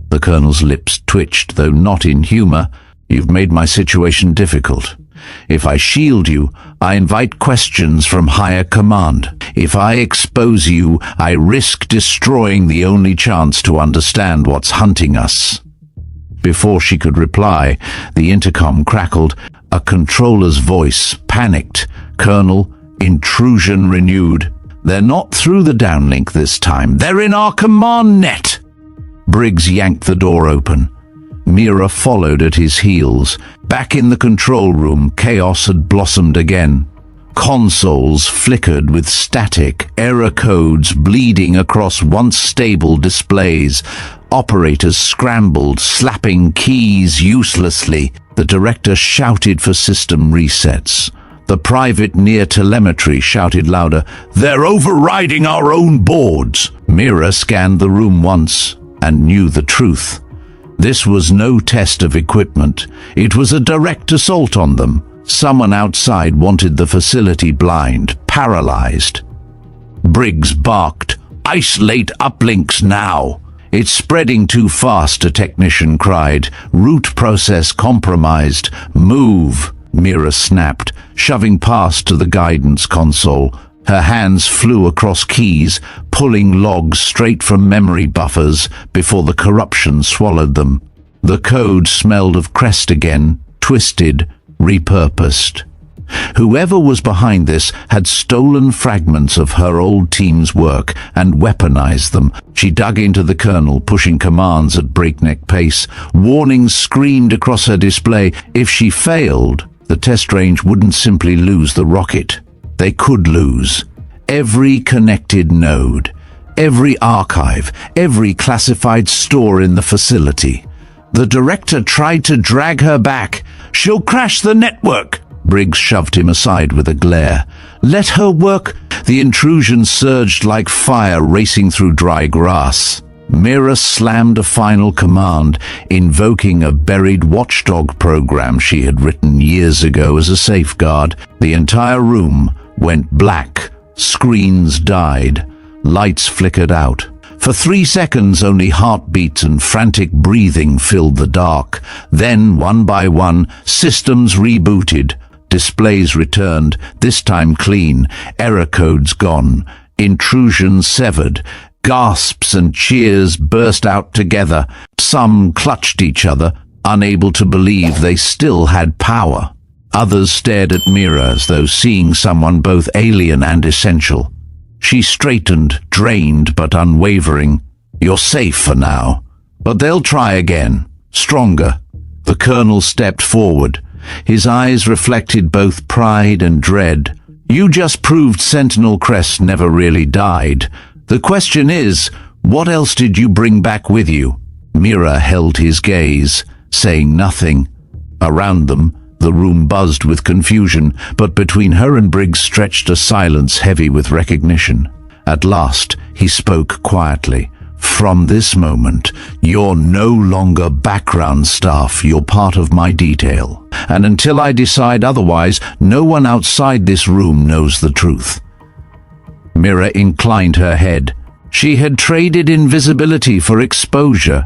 The colonel's lips twitched, though not in humor. "You've made my situation difficult. If I shield you, I invite questions from higher command. If I expose you, I risk destroying the only chance to understand what's hunting us." Before she could reply, the intercom crackled. A controller's voice, panicked. "Colonel, intrusion renewed. They're not through the downlink this time. They're in our command net." Briggs yanked the door open. Mira followed at his heels. Back in the control room, chaos had blossomed again. Consoles flickered with static, error codes bleeding across once stable displays. Operators scrambled, slapping keys uselessly. The director shouted for system resets. The private near telemetry shouted louder, "They're overriding our own boards!" Mira scanned the room once and knew the truth. This was no test of equipment. It was a direct assault on them. Someone outside wanted the facility blind, paralyzed. Briggs barked, "Isolate uplinks now!" "It's spreading too fast," a technician cried. "Root process compromised. Move!" Mira snapped, shoving past to the guidance console. Her hands flew across keys, pulling logs straight from memory buffers before the corruption swallowed them. The code smelled of crest again, twisted, repurposed. Whoever was behind this had stolen fragments of her old team's work and weaponized them. She dug into the colonel, pushing commands at breakneck pace. Warnings screamed across her display. If she failed, the test range wouldn't simply lose the rocket. They could lose every connected node, every archive, every classified store in the facility. The director tried to drag her back. "She'll crash the network!" Briggs shoved him aside with a glare. "Let her work." The intrusion surged like fire racing through dry grass. Mira slammed a final command, invoking a buried watchdog program she had written years ago as a safeguard. The entire room went black. Screens died. Lights flickered out. For 3 seconds, only heartbeats and frantic breathing filled the dark. Then, one by one, systems rebooted. Displays returned, this time clean. Error codes gone. Intrusion severed. Gasps and cheers burst out together. Some clutched each other, unable to believe they still had power. Others stared at Mira as though seeing someone both alien and essential. She straightened, drained but unwavering. "You're safe for now. But they'll try again. Stronger." The colonel stepped forward. His eyes reflected both pride and dread. "You just proved Sentinel Crest never really died. The question is, what else did you bring back with you?" Mira held his gaze, saying nothing. Around them, the room buzzed with confusion, but between her and Briggs stretched a silence heavy with recognition. At last, he spoke quietly. "From this moment, you're no longer background staff, you're part of my detail. And until I decide otherwise, no one outside this room knows the truth." Mira inclined her head. She had traded invisibility for exposure,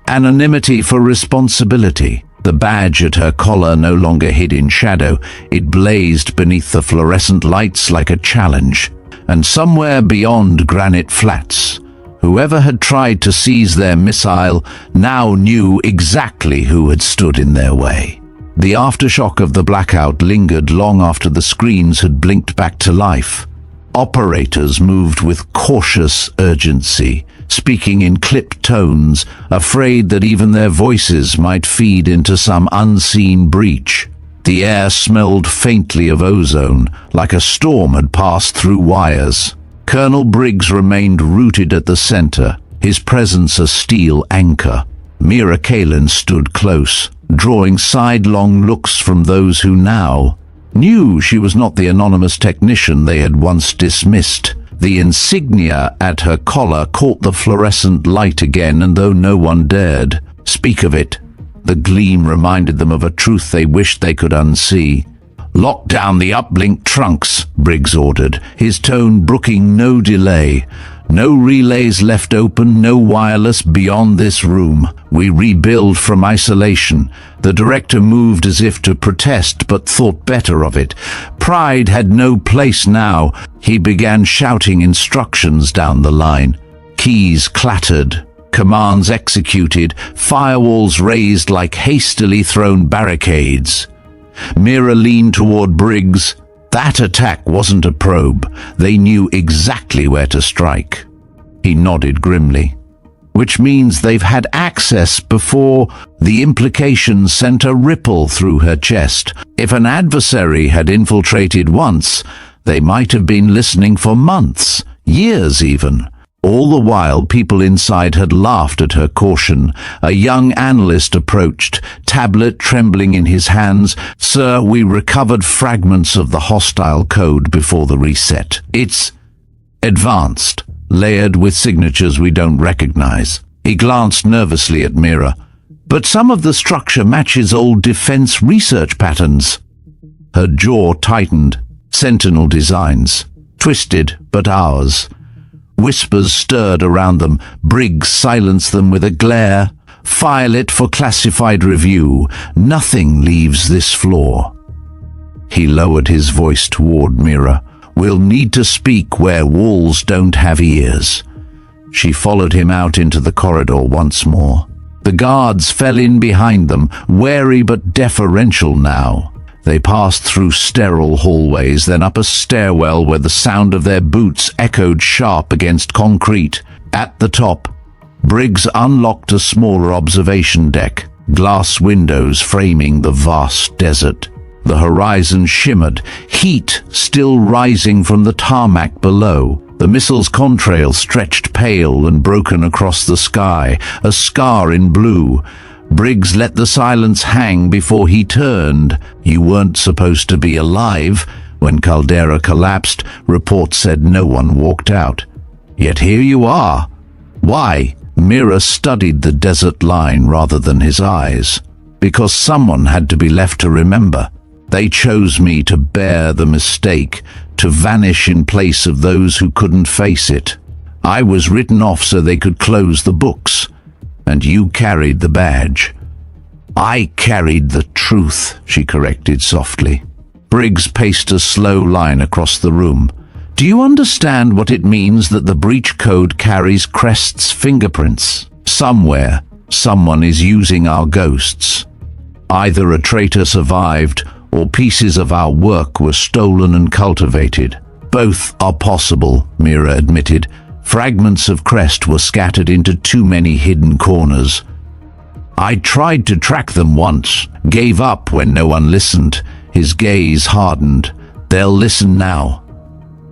anonymity for responsibility. The badge at her collar no longer hid in shadow. It blazed beneath the fluorescent lights like a challenge. And somewhere beyond Granite Flats, whoever had tried to seize their missile now knew exactly who had stood in their way. The aftershock of the blackout lingered long after the screens had blinked back to life. Operators moved with cautious urgency, speaking in clipped tones, afraid that even their voices might feed into some unseen breach. The air smelled faintly of ozone, like a storm had passed through wires. Colonel Briggs remained rooted at the center, his presence a steel anchor. Mira Kaelen stood close, drawing sidelong looks from those who now knew she was not the anonymous technician they had once dismissed. The insignia at her collar caught the fluorescent light again, and though no one dared speak of it, the gleam reminded them of a truth they wished they could unsee. "Lock down the uplink trunks," Briggs ordered, his tone brooking no delay. "No relays left open, no wireless beyond this room. We rebuild from isolation." The director moved as if to protest, but thought better of it. Pride had no place now. He began shouting instructions down the line. Keys clattered, commands executed, firewalls raised like hastily thrown barricades. Mira leaned toward Briggs. That attack wasn't a probe. They knew exactly where to strike. He nodded grimly. "Which means they've had access before." The implication sent a ripple through her chest. If an adversary had infiltrated once, they might have been listening for months, years even. All the while, people inside had laughed at her caution. A young analyst approached, tablet trembling in his hands. "Sir, we recovered fragments of the hostile code before the reset. It's advanced, layered with signatures we don't recognize." He glanced nervously at Mira. "But some of the structure matches old defense research patterns." Her jaw tightened. Sentinel designs. Twisted, but ours. Whispers stirred around them. Briggs silenced them with a glare. "File it for classified review. Nothing leaves this floor." He lowered his voice toward Mira. "We'll need to speak where walls don't have ears." She followed him out into the corridor once more. The guards fell in behind them, wary but deferential now. They passed through sterile hallways, then up a stairwell where the sound of their boots echoed sharp against concrete. At the top, Briggs unlocked a smaller observation deck, glass windows framing the vast desert. The horizon shimmered, heat still rising from the tarmac below. The missile's contrail stretched pale and broken across the sky, a scar in blue. Briggs let the silence hang before he turned. "You weren't supposed to be alive." When Caldera collapsed, reports said no one walked out. Yet here you are. Why? Mira studied the desert line rather than his eyes. Because someone had to be left to remember. They chose me to bear the mistake, to vanish in place of those who couldn't face it. I was written off so they could close the books. And you carried the badge. "I carried the truth," she corrected softly. Briggs paced a slow line across the room. Do you understand what it means that the breach code carries Crest's fingerprints? Somewhere, someone is using our ghosts. Either a traitor survived, or pieces of our work were stolen and cultivated. Both are possible, Mira admitted. Fragments of Crest were scattered into too many hidden corners. I tried to track them once, gave up when no one listened. His gaze hardened. They'll listen now.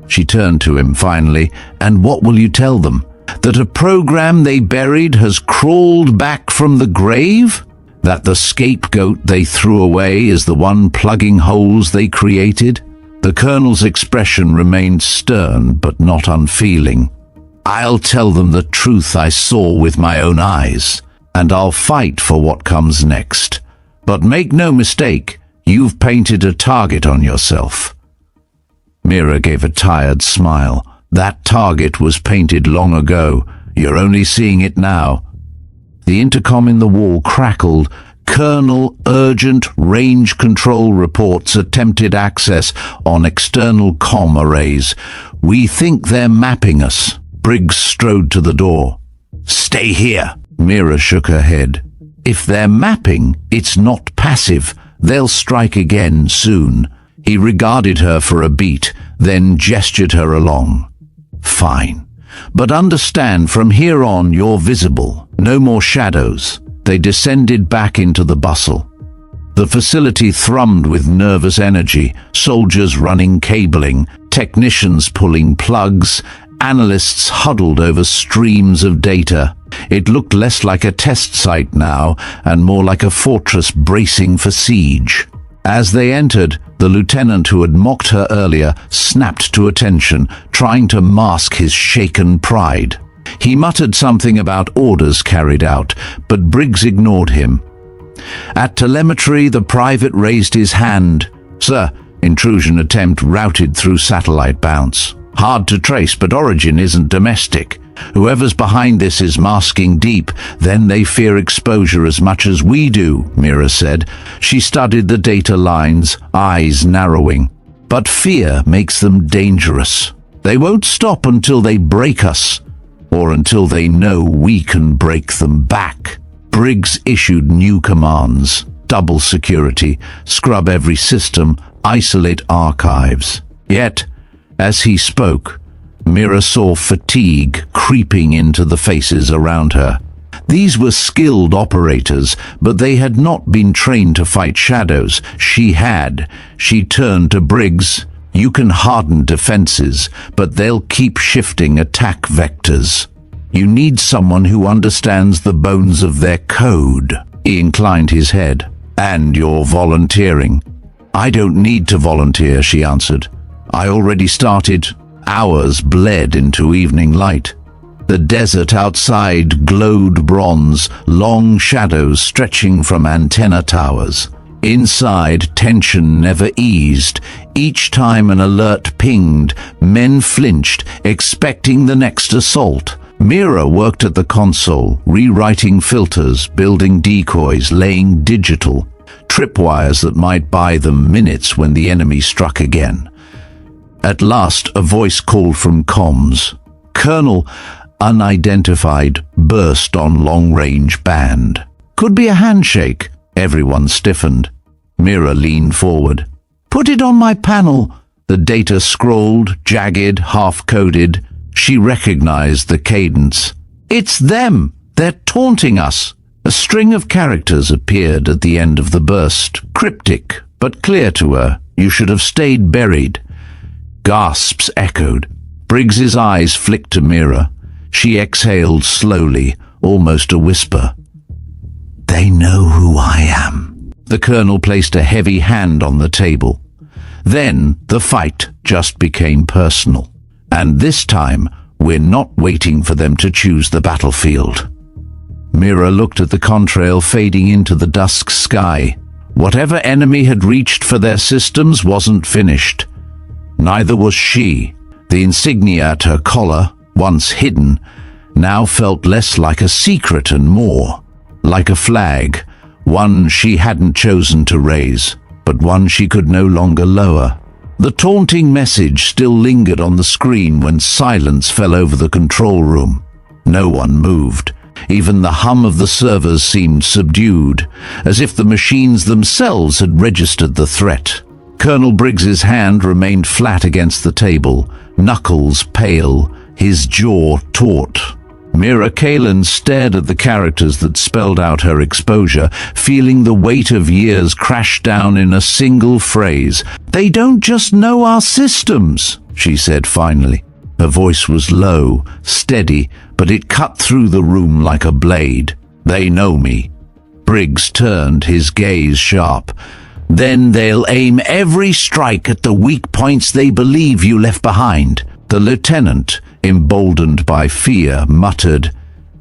She turned to him finally. And what will you tell them? That a program they buried has crawled back from the grave? That the scapegoat they threw away is the one plugging holes they created? The colonel's expression remained stern but not unfeeling. I'll tell them the truth I saw with my own eyes, and I'll fight for what comes next. But make no mistake, you've painted a target on yourself. Mira gave a tired smile. That target was painted long ago. You're only seeing it now. The intercom in the wall crackled. Colonel, urgent range control reports, attempted access on external comm arrays. We think they're mapping us. Briggs strode to the door. Stay here. Mira shook her head. If they're mapping, it's not passive. They'll strike again soon. He regarded her for a beat, then gestured her along. Fine. But understand, from here on you're visible. No more shadows. They descended back into the bustle. The facility thrummed with nervous energy, soldiers running cabling, technicians pulling plugs, analysts huddled over streams of data. It looked less like a test site now, and more like a fortress bracing for siege. As they entered, the lieutenant who had mocked her earlier snapped to attention, trying to mask his shaken pride. He muttered something about orders carried out, but Briggs ignored him. At telemetry, the private raised his hand. Sir, intrusion attempt routed through satellite bounce. Hard to trace, but origin isn't domestic. Whoever's behind this is masking deep, then they fear exposure as much as we do, Mira said. She studied the data lines, eyes narrowing. But fear makes them dangerous. They won't stop until they break us, or until they know we can break them back. Briggs issued new commands. Double security, scrub every system, isolate archives. Yet, as he spoke, Mira saw fatigue creeping into the faces around her. These were skilled operators, but they had not been trained to fight shadows. She had. She turned to Briggs. You can harden defenses, but they'll keep shifting attack vectors. You need someone who understands the bones of their code. He inclined his head. And you're volunteering. I don't need to volunteer, she answered. I already started. Hours bled into evening light. The desert outside glowed bronze, long shadows stretching from antenna towers. Inside, tension never eased. Each time an alert pinged, men flinched, expecting the next assault. Mira worked at the console, rewriting filters, building decoys, laying digital tripwires that might buy them minutes when the enemy struck again. At last, a voice called from comms. Colonel, unidentified, burst on long-range band. Could be a handshake. Everyone stiffened. Mira leaned forward. Put it on my panel. The data scrolled, jagged, half-coded. She recognized the cadence. It's them! They're taunting us! A string of characters appeared at the end of the burst, cryptic, but clear to her. You should have stayed buried. Gasps echoed. Briggs's eyes flicked to Mira. She exhaled slowly, almost a whisper. They know who I am. The colonel placed a heavy hand on the table. Then the fight just became personal. And this time, we're not waiting for them to choose the battlefield. Mira looked at the contrail fading into the dusk sky. Whatever enemy had reached for their systems wasn't finished. Neither was she. The insignia at her collar, once hidden, now felt less like a secret and more like a flag, one she hadn't chosen to raise, but one she could no longer lower. The taunting message still lingered on the screen when silence fell over the control room. No one moved. Even the hum of the servers seemed subdued, as if the machines themselves had registered the threat. Colonel Briggs's hand remained flat against the table, knuckles pale, his jaw taut. Mira Kaelen stared at the characters that spelled out her exposure, feeling the weight of years crash down in a single phrase. "They don't just know our systems," she said finally. Her voice was low, steady, but it cut through the room like a blade. "They know me." Briggs turned, his gaze sharp. "Then they'll aim every strike at the weak points they believe you left behind." The lieutenant, emboldened by fear, muttered,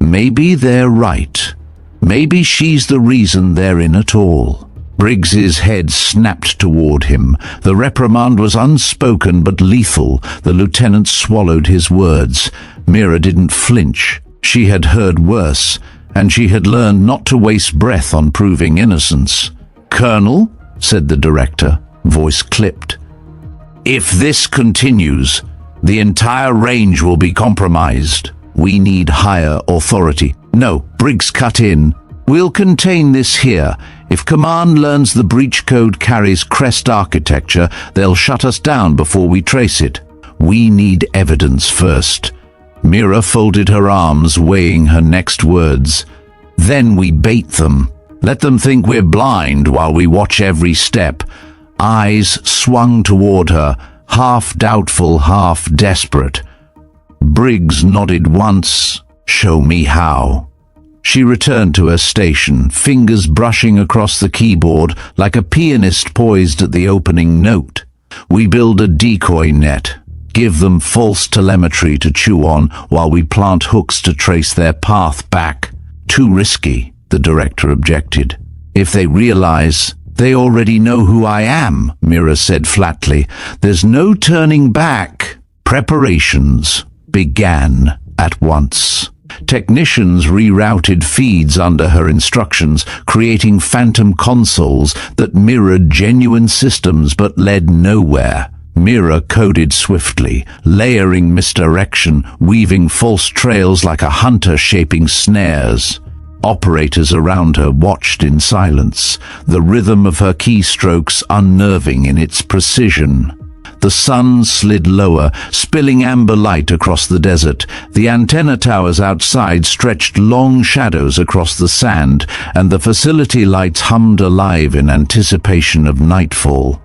"Maybe they're right. Maybe she's the reason they're in at all." Briggs's head snapped toward him. The reprimand was unspoken but lethal. The lieutenant swallowed his words. Mira didn't flinch. She had heard worse, and she had learned not to waste breath on proving innocence. "Colonel," said the director, voice clipped, "if this continues, the entire range will be compromised. We need higher authority." "No," Briggs cut in. "We'll contain this here. If Command learns the breach code carries Crest architecture, they'll shut us down before we trace it. We need evidence first." Mira folded her arms, weighing her next words. "Then we bait them. Let them think we're blind while we watch every step." Eyes swung toward her, half doubtful, half desperate. Briggs nodded once. "Show me how." She returned to her station, fingers brushing across the keyboard like a pianist poised at the opening note. "We build a decoy net. Give them false telemetry to chew on while we plant hooks to trace their path back." "Too risky," the director objected. "If they realize they already know who I am," Mira said flatly, "there's no turning back." Preparations began at once. Technicians rerouted feeds under her instructions, creating phantom consoles that mirrored genuine systems but led nowhere. Mira coded swiftly, layering misdirection, weaving false trails like a hunter shaping snares. Operators around her watched in silence, the rhythm of her keystrokes unnerving in its precision. The sun slid lower, spilling amber light across the desert. The antenna towers outside stretched long shadows across the sand, and the facility lights hummed alive in anticipation of nightfall.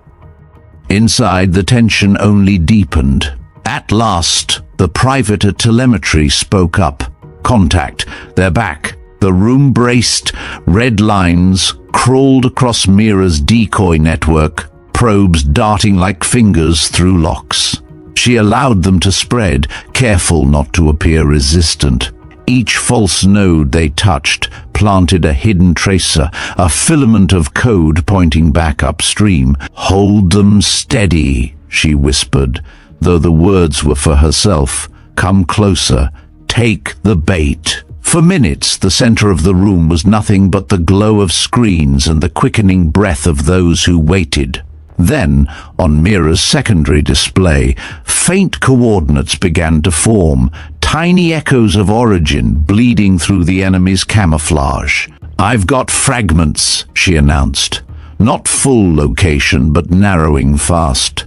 Inside, the tension only deepened. At last, the private at telemetry spoke up. "Contact. They're back." The room braced. Red lines crawled across Mira's decoy network, probes darting like fingers through locks. She allowed them to spread, careful not to appear resistant. Each false node they touched planted a hidden tracer, a filament of code pointing back upstream. "Hold them steady," she whispered, though the words were for herself. "Come closer. Take the bait." For minutes, the center of the room was nothing but the glow of screens and the quickening breath of those who waited. Then, on Mira's secondary display, faint coordinates began to form, tiny echoes of origin bleeding through the enemy's camouflage. "I've got fragments," she announced. Not full location, but narrowing fast.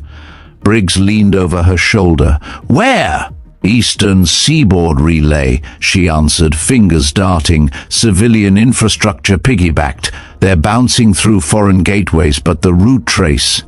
Briggs leaned over her shoulder. "Where?" "Eastern Seaboard Relay," she answered, fingers darting. "Civilian infrastructure piggybacked. They're bouncing through foreign gateways, but the route trace..."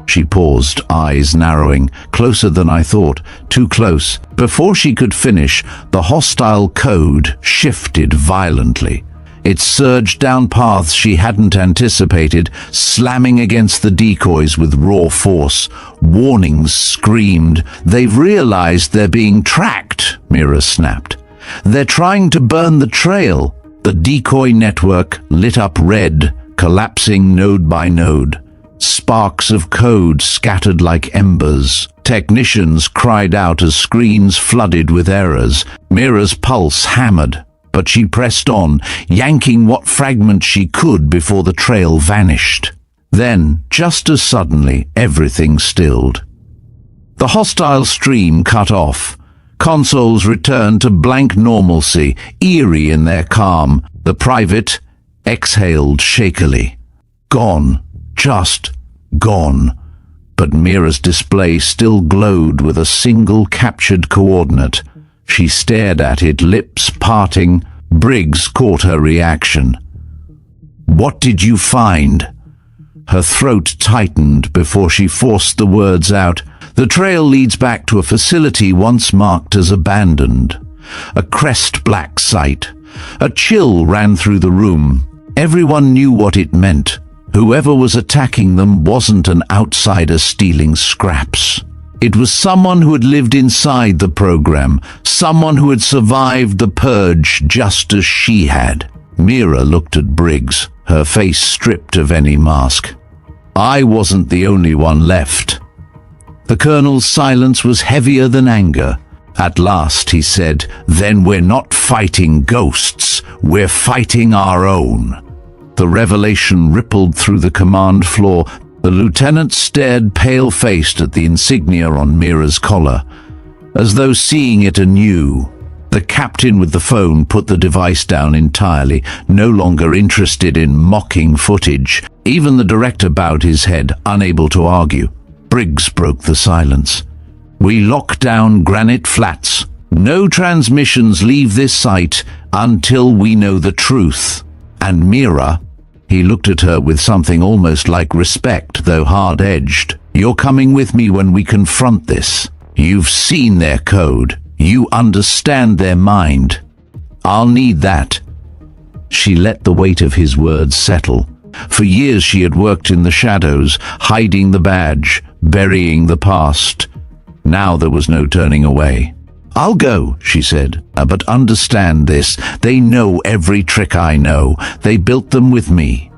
She paused, eyes narrowing. "Closer than I thought. Too close." Before she could finish, the hostile code shifted violently. It surged down paths she hadn't anticipated, slamming against the decoys with raw force. Warnings screamed. "They've realized they're being tracked," Mira snapped. "They're trying to burn the trail." The decoy network lit up red, collapsing node by node. Sparks of code scattered like embers. Technicians cried out as screens flooded with errors. Mira's pulse hammered, but she pressed on, yanking what fragments she could before the trail vanished. Then, just as suddenly, everything stilled. The hostile stream cut off. Consoles returned to blank normalcy, eerie in their calm. The private exhaled shakily. Gone. Just gone. But Mira's display still glowed with a single captured coordinate. She stared at it, lips parting. Briggs caught her reaction. "What did you find?" Her throat tightened before she forced the words out. "The trail leads back to a facility once marked as abandoned. A crest-black site." A chill ran through the room. Everyone knew what it meant. Whoever was attacking them wasn't an outsider stealing scraps. It was someone who had lived inside the program, someone who had survived the purge just as she had. Mira looked at Briggs, her face stripped of any mask. "I wasn't the only one left." The colonel's silence was heavier than anger. At last he said, "Then we're not fighting ghosts, we're fighting our own." The revelation rippled through the command floor. The lieutenant stared pale-faced at the insignia on Mira's collar, as though seeing it anew. The captain with the phone put the device down entirely, no longer interested in mocking footage. Even the director bowed his head, unable to argue. Briggs broke the silence. "We lock down Granite Flats. No transmissions leave this site until we know the truth. And Mira," he looked at her with something almost like respect, though hard-edged, "you're coming with me when we confront this. You've seen their code. You understand their mind. I'll need that." She let the weight of his words settle. For years she had worked in the shadows, hiding the badge, burying the past. Now there was no turning away. "I'll go," she said, "but understand this. They know every trick I know. They built them with me."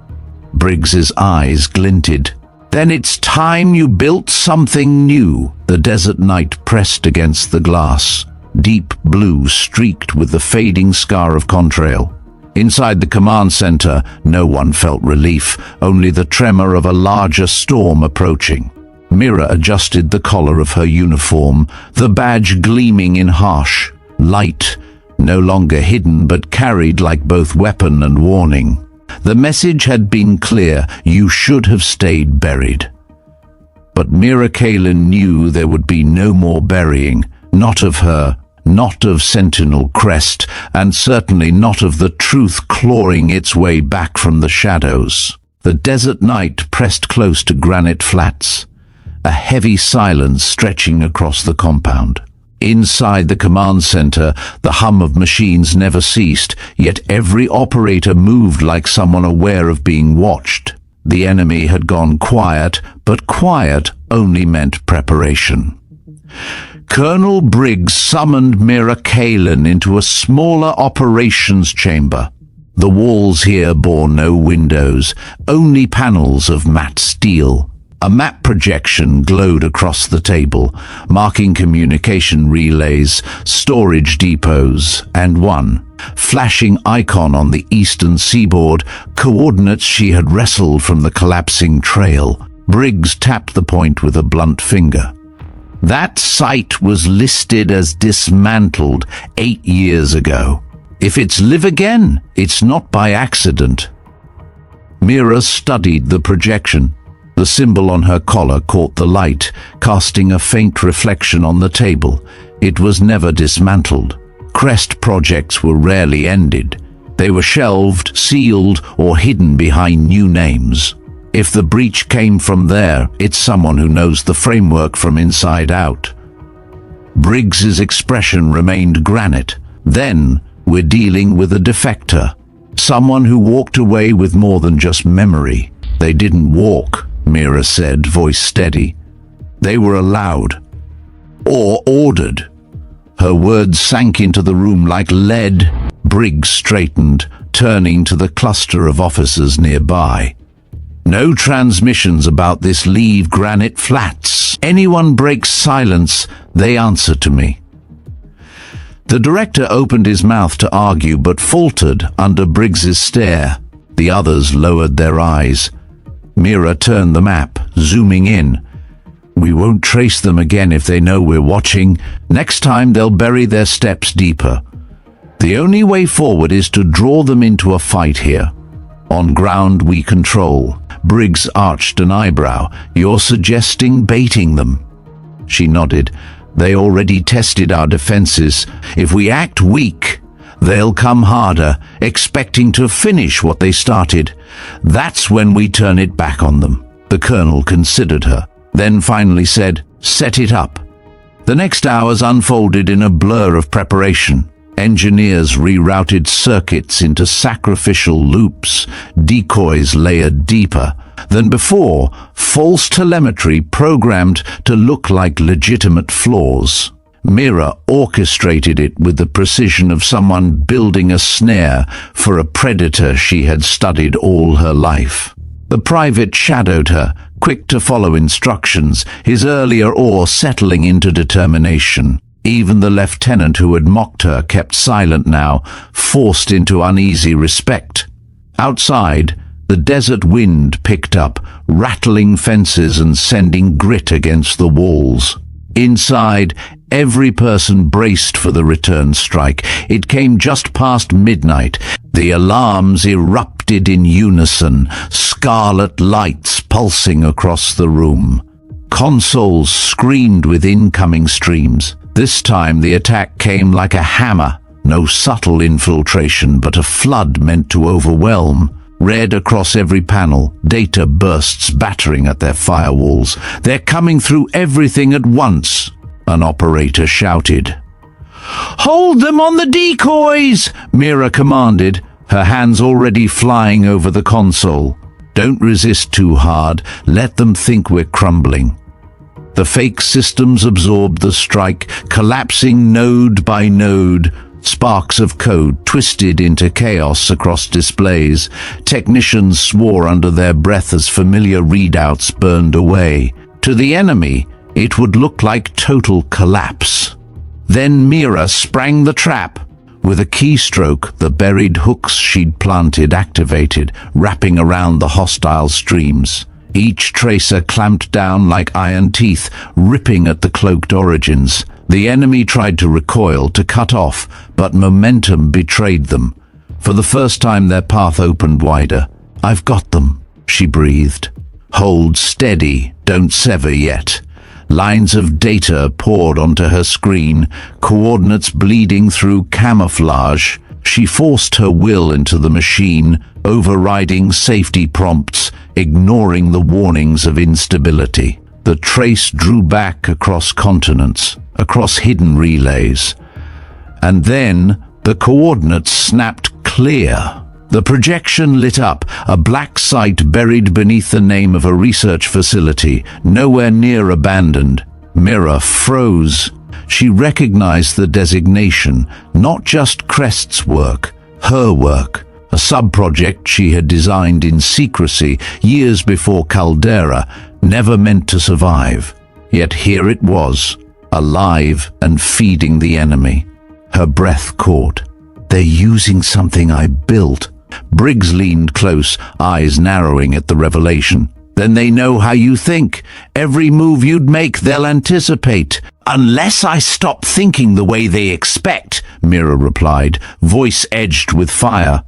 Briggs's eyes glinted. "Then it's time you built something new." The desert night pressed against the glass, deep blue streaked with the fading scar of contrail. Inside the command center, no one felt relief, only the tremor of a larger storm approaching. Mira adjusted the collar of her uniform, the badge gleaming in harsh light, no longer hidden but carried like both weapon and warning. The message had been clear: you should have stayed buried. But Mira Kaelen knew there would be no more burying, not of her, not of Sentinel Crest, and certainly not of the truth clawing its way back from the shadows. The desert night pressed close to Granite Flats, a heavy silence stretching across the compound. Inside the command center, the hum of machines never ceased, yet every operator moved like someone aware of being watched. The enemy had gone quiet, but quiet only meant preparation. Colonel Briggs summoned Mira Kaelen into a smaller operations chamber. The walls here bore no windows, only panels of matte steel. A map projection glowed across the table, marking communication relays, storage depots, and one flashing icon on the eastern seaboard, coordinates she had wrestled from the collapsing trail. Briggs tapped the point with a blunt finger. That site was listed as dismantled 8 years ago. If it's live again, it's not by accident. Mira studied the projection. The symbol on her collar caught the light, casting a faint reflection on the table. It was never dismantled. Crest projects were rarely ended. They were shelved, sealed, or hidden behind new names. If the breach came from there, it's someone who knows the framework from inside out. Briggs's expression remained granite. Then, we're dealing with a defector. Someone who walked away with more than just memory. They didn't walk, Mira said, voice steady. They were allowed. Or ordered. Her words sank into the room like lead. Briggs straightened, turning to the cluster of officers nearby. No transmissions about this leave Granite Flats. Anyone breaks silence, they answer to me. The director opened his mouth to argue but faltered under Briggs's stare. The others lowered their eyes. Mira turned the map, zooming in. We won't trace them again if they know we're watching. Next time they'll bury their steps deeper. The only way forward is to draw them into a fight here. On ground we control. Briggs arched an eyebrow. You're suggesting baiting them? She nodded. They already tested our defenses. If we act weak, they'll come harder, expecting to finish what they started. That's when we turn it back on them. The colonel considered her, then finally said, set it up. The next hours unfolded in a blur of preparation. Engineers rerouted circuits into sacrificial loops, decoys layered deeper than before, false telemetry programmed to look like legitimate flaws. Mira orchestrated it with the precision of someone building a snare for a predator she had studied all her life. The private shadowed her, quick to follow instructions, his earlier awe settling into determination. Even the lieutenant who had mocked her kept silent now, forced into uneasy respect. Outside, the desert wind picked up, rattling fences and sending grit against the walls. Inside, every person braced for the return strike. It came just past midnight. The alarms erupted in unison, scarlet lights pulsing across the room. Consoles screamed with incoming streams. This time the attack came like a hammer. No subtle infiltration, but a flood meant to overwhelm. Red across every panel, data bursts battering at their firewalls. They're coming through everything at once, an operator shouted. Hold them on the decoys, Mira commanded, her hands already flying over the console. Don't resist too hard, let them think we're crumbling. The fake systems absorbed the strike, collapsing node by node. Sparks of code twisted into chaos across displays. Technicians swore under their breath as familiar readouts burned away. To the enemy, it would look like total collapse. Then Mira sprang the trap. With a keystroke, the buried hooks she'd planted activated, wrapping around the hostile streams. Each tracer clamped down like iron teeth, ripping at the cloaked origins. The enemy tried to recoil, to cut off, but momentum betrayed them. For the first time their path opened wider. I've got them, she breathed. Hold steady, don't sever yet. Lines of data poured onto her screen, coordinates bleeding through camouflage. She forced her will into the machine, overriding safety prompts, ignoring the warnings of instability. The trace drew back across continents, across hidden relays. And then the coordinates snapped clear. The projection lit up, a black site buried beneath the name of a research facility, nowhere near abandoned. Mira froze. She recognized the designation, not just Crest's work, her work, a sub-project she had designed in secrecy years before Caldera, never meant to survive. Yet here it was, alive and feeding the enemy. Her breath caught. They're using something I built. Briggs leaned close, eyes narrowing at the revelation. Then they know how you think. Every move you'd make, they'll anticipate. Unless I stop thinking the way they expect, Mira replied, voice edged with fire.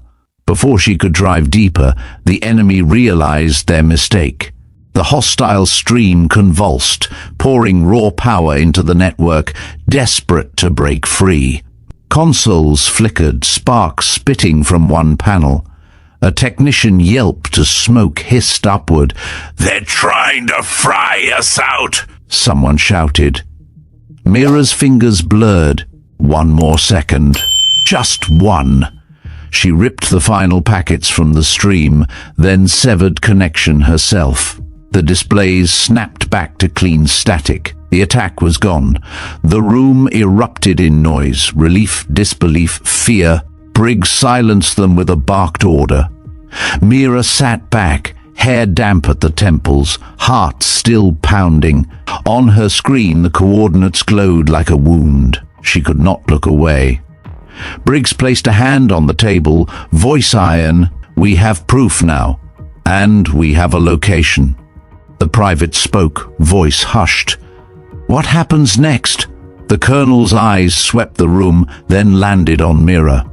Before she could drive deeper, the enemy realized their mistake. The hostile stream convulsed, pouring raw power into the network, desperate to break free. Consoles flickered, sparks spitting from one panel. A technician yelped as smoke hissed upward. They're trying to fry us out, someone shouted. Mira's fingers blurred. One more second. Just one. She ripped the final packets from the stream, then severed connection herself. The displays snapped back to clean static. The attack was gone. The room erupted in noise, relief, disbelief, fear. Briggs silenced them with a barked order. Mira sat back, hair damp at the temples, heart still pounding. On her screen, the coordinates glowed like a wound. She could not look away. Briggs placed a hand on the table, voice iron. We have proof now. And we have a location. The private spoke, voice hushed. What happens next? The colonel's eyes swept the room, then landed on Mira.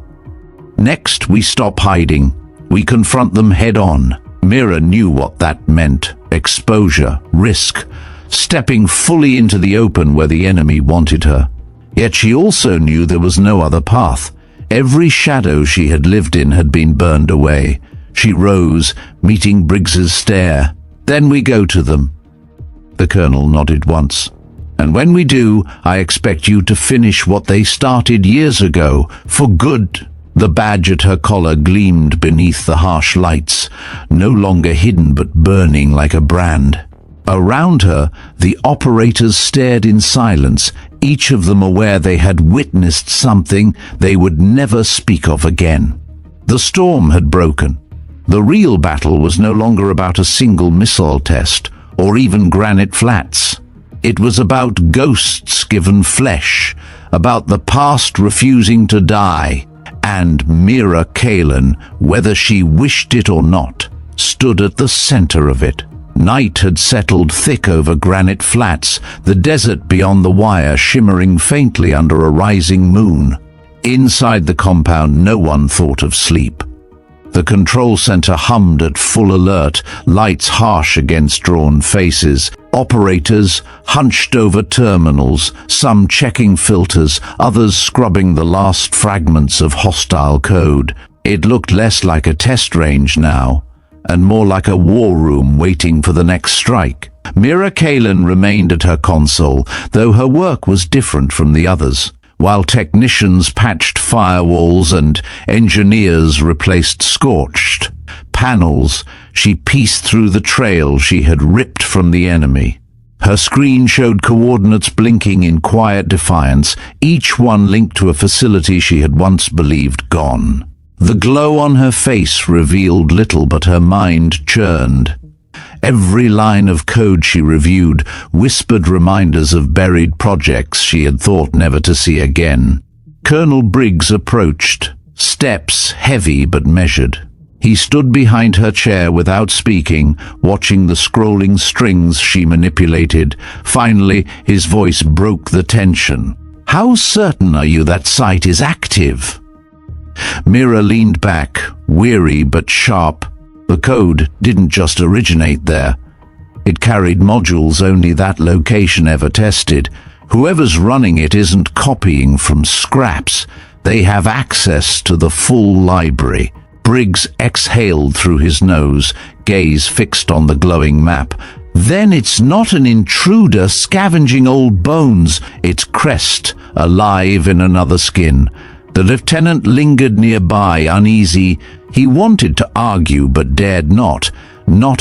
Next, we stop hiding. We confront them head on. Mira knew what that meant. Exposure, risk, stepping fully into the open where the enemy wanted her. Yet she also knew there was no other path. Every shadow she had lived in had been burned away. She rose, meeting Briggs's stare. Then we go to them. The colonel nodded once. And when we do, I expect you to finish what they started years ago, for good. The badge at her collar gleamed beneath the harsh lights, no longer hidden but burning like a brand. Around her, the operators stared in silence, each of them aware they had witnessed something they would never speak of again. The storm had broken. The real battle was no longer about a single missile test, or even granite flats. It was about ghosts given flesh, about the past refusing to die, and Mira Kaelen, whether she wished it or not, stood at the center of it. Night had settled thick over granite flats, the desert beyond the wire shimmering faintly under a rising moon. Inside the compound, no one thought of sleep. The control center hummed at full alert, lights harsh against drawn faces. Operators hunched over terminals, some checking filters, others scrubbing the last fragments of hostile code. It looked less like a test range now, and more like a war room waiting for the next strike. Mira Kaelen remained at her console, though her work was different from the others. While technicians patched firewalls and engineers replaced scorched panels, she pieced through the trail she had ripped from the enemy. Her screen showed coordinates blinking in quiet defiance, each one linked to a facility she had once believed gone. The glow on her face revealed little, but her mind churned. Every line of code she reviewed whispered reminders of buried projects she had thought never to see again. Colonel Briggs approached, steps heavy but measured. He stood behind her chair without speaking, watching the scrolling strings she manipulated. Finally, his voice broke the tension. "How certain are you that site is active?" Mira leaned back, weary but sharp. The code didn't just originate there. It carried modules only that location ever tested. Whoever's running it isn't copying from scraps. They have access to the full library. Briggs exhaled through his nose, gaze fixed on the glowing map. Then it's not an intruder scavenging old bones. It's Crest, alive in another skin. The lieutenant lingered nearby, uneasy. He wanted to argue but dared not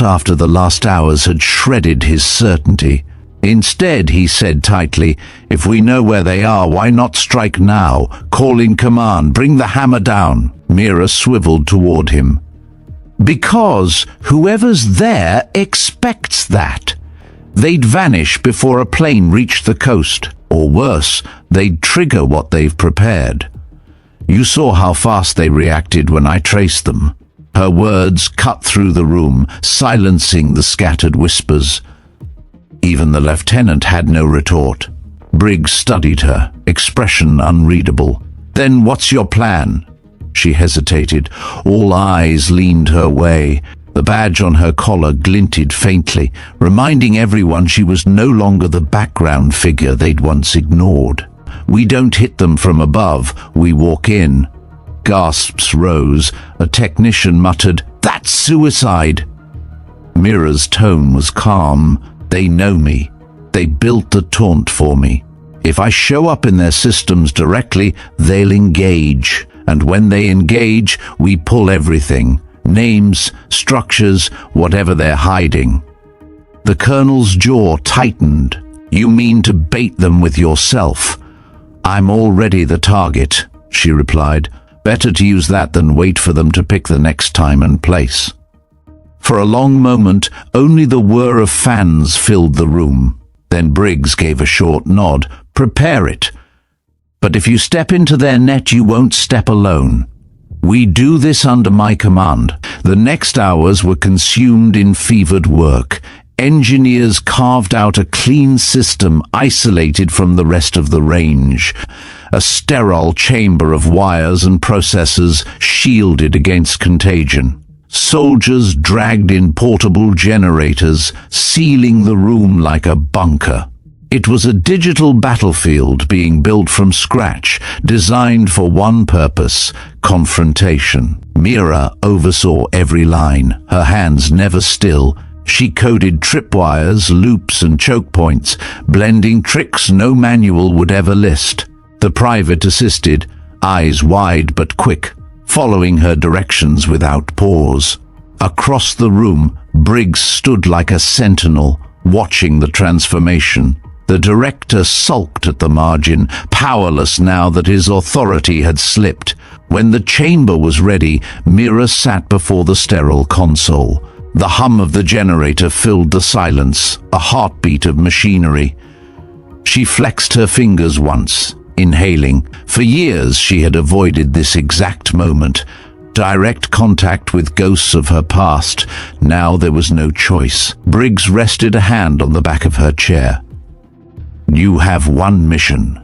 after the last hours had shredded his certainty. Instead, he said tightly, "If we know where they are, why not strike now? Call in command, bring the hammer down." Mira swiveled toward him. "Because whoever's there expects that. They'd vanish before a plane reached the coast, or worse, they'd trigger what they've prepared. You saw how fast they reacted when I traced them." Her words cut through the room, silencing the scattered whispers. Even the lieutenant had no retort. Briggs studied her, expression unreadable. "Then what's your plan?" She hesitated. All eyes leaned her way. The badge on her collar glinted faintly, reminding everyone she was no longer the background figure they'd once ignored. "We don't hit them from above, we walk in." Gasps rose. A technician muttered, "That's suicide." Mira's tone was calm. "They know me. They built the taunt for me. If I show up in their systems directly, they'll engage. And when they engage, we pull everything. Names, structures, whatever they're hiding." The colonel's jaw tightened. "You mean to bait them with yourself?" "I'm already the target," she replied. "Better to use that than wait for them to pick the next time and place." For a long moment, only the whir of fans filled the room. Then Briggs gave a short nod. "Prepare it. But if you step into their net, you won't step alone." We do this under my command. The next hours were consumed in fevered work. Engineers carved out a clean system isolated from the rest of the range. A sterile chamber of wires and processors shielded against contagion. Soldiers dragged in portable generators, sealing the room like a bunker. It was a digital battlefield being built from scratch, designed for one purpose: confrontation. Mira oversaw every line, her hands never still. She coded tripwires, loops and choke points, blending tricks no manual would ever list. The private assisted, eyes wide but quick, following her directions without pause. Across the room, Briggs stood like a sentinel, watching the transformation. The director sulked at the margin, powerless now that his authority had slipped. When the chamber was ready, Mira sat before the sterile console. The hum of the generator filled the silence, a heartbeat of machinery. She flexed her fingers once, inhaling. For years she had avoided this exact moment. Direct contact with ghosts of her past. Now there was no choice. Briggs rested a hand on the back of her chair. You have one mission.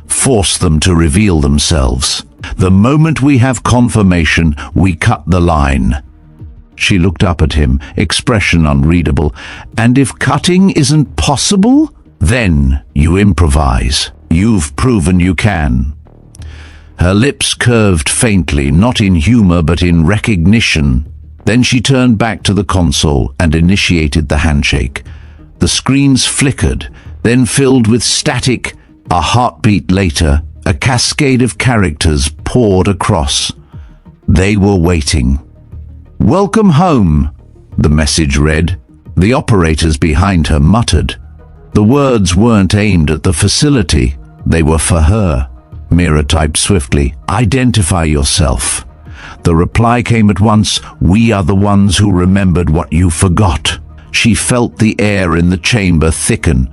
Force them to reveal themselves. The moment we have confirmation, we cut the line. She looked up at him, expression unreadable. And if cutting isn't possible, then you improvise. You've proven you can. Her lips curved faintly, not in humor but in recognition. Then she turned back to the console and initiated the handshake. The screens flickered, then filled with static. A heartbeat later, a cascade of characters poured across. They were waiting. "Welcome home," the message read. The operators behind her muttered. The words weren't aimed at the facility. They were for her. Mira typed swiftly, "Identify yourself." The reply came at once, "We are the ones who remembered what you forgot." She felt the air in the chamber thicken.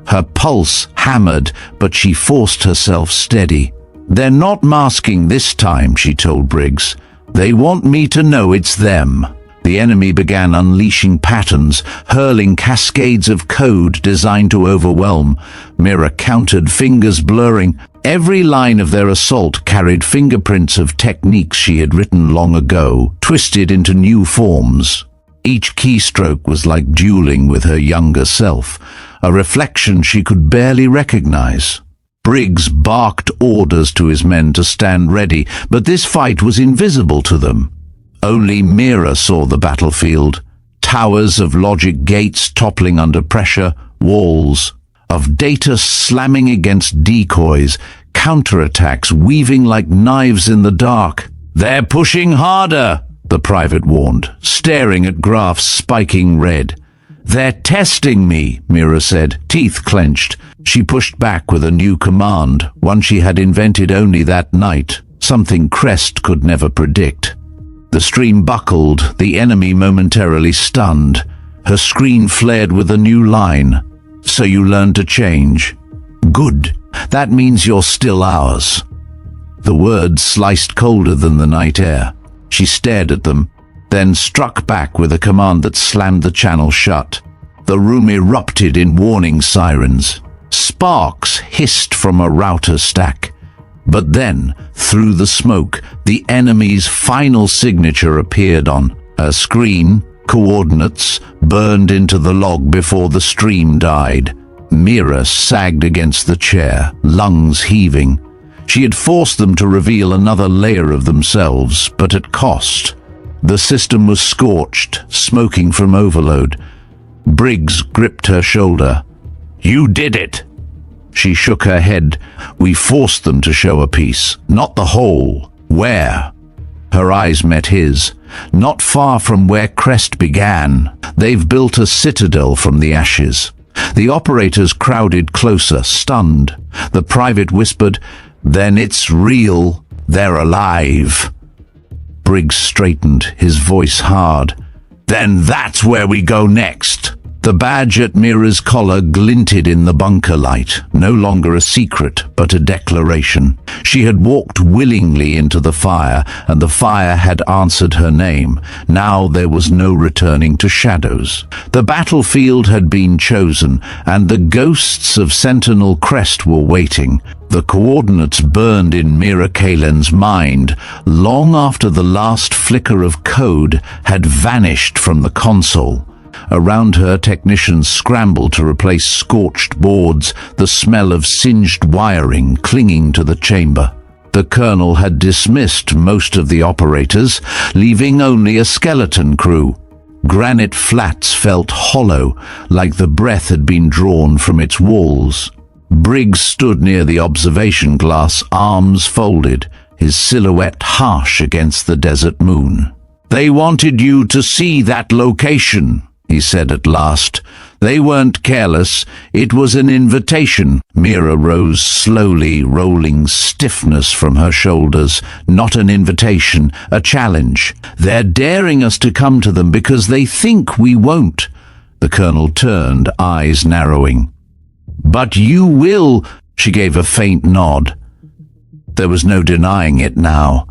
Her pulse hammered, but she forced herself steady. "They're not masking this time," she told Briggs. "They want me to know it's them." The enemy began unleashing patterns, hurling cascades of code designed to overwhelm. Mira countered, fingers blurring. Every line of their assault carried fingerprints of techniques she had written long ago, twisted into new forms. Each keystroke was like dueling with her younger self, a reflection she could barely recognize. Briggs barked orders to his men to stand ready, but this fight was invisible to them. Only Mira saw the battlefield. Towers of logic gates toppling under pressure, walls of data slamming against decoys, counterattacks weaving like knives in the dark. "They're pushing harder," the private warned, staring at graphs spiking red. "They're testing me," Mira said, teeth clenched. She pushed back with a new command, one she had invented only that night, something Crest could never predict. The stream buckled, the enemy momentarily stunned. Her screen flared with a new line. "So you learned to change. Good. That means you're still ours." The words sliced colder than the night air. She stared at them, then struck back with a command that slammed the channel shut. The room erupted in warning sirens. Sparks hissed from a router stack. But then, through the smoke, the enemy's final signature appeared on a screen. Coordinates burned into the log before the stream died. Mira sagged against the chair, lungs heaving. She had forced them to reveal another layer of themselves, but at cost. The system was scorched, smoking from overload. Briggs gripped her shoulder. "You did it!" She shook her head. "We forced them to show a piece, not the whole." "Where?" Her eyes met his. "Not far from where Crest began. They've built a citadel from the ashes." The operators crowded closer, stunned. The private whispered, "Then it's real. They're alive." Briggs straightened, his voice hard. "Then that's where we go next." The badge at Mira's collar glinted in the bunker light, no longer a secret, but a declaration. She had walked willingly into the fire, and the fire had answered her name. Now there was no returning to shadows. The battlefield had been chosen, and the ghosts of Sentinel Crest were waiting. The coordinates burned in Mira Kaelen's mind long after the last flicker of code had vanished from the console. Around her, technicians scrambled to replace scorched boards, the smell of singed wiring clinging to the chamber. The colonel had dismissed most of the operators, leaving only a skeleton crew. Granite flats felt hollow, like the breath had been drawn from its walls. Briggs stood near the observation glass, arms folded, his silhouette harsh against the desert moon. "They wanted you to see that location," he said at last. "They weren't careless. It was an invitation." Mira rose slowly, rolling stiffness from her shoulders. "Not an invitation, a challenge. They're daring us to come to them because they think we won't." The colonel turned, eyes narrowing. "But you will," she gave a faint nod. There was no denying it now.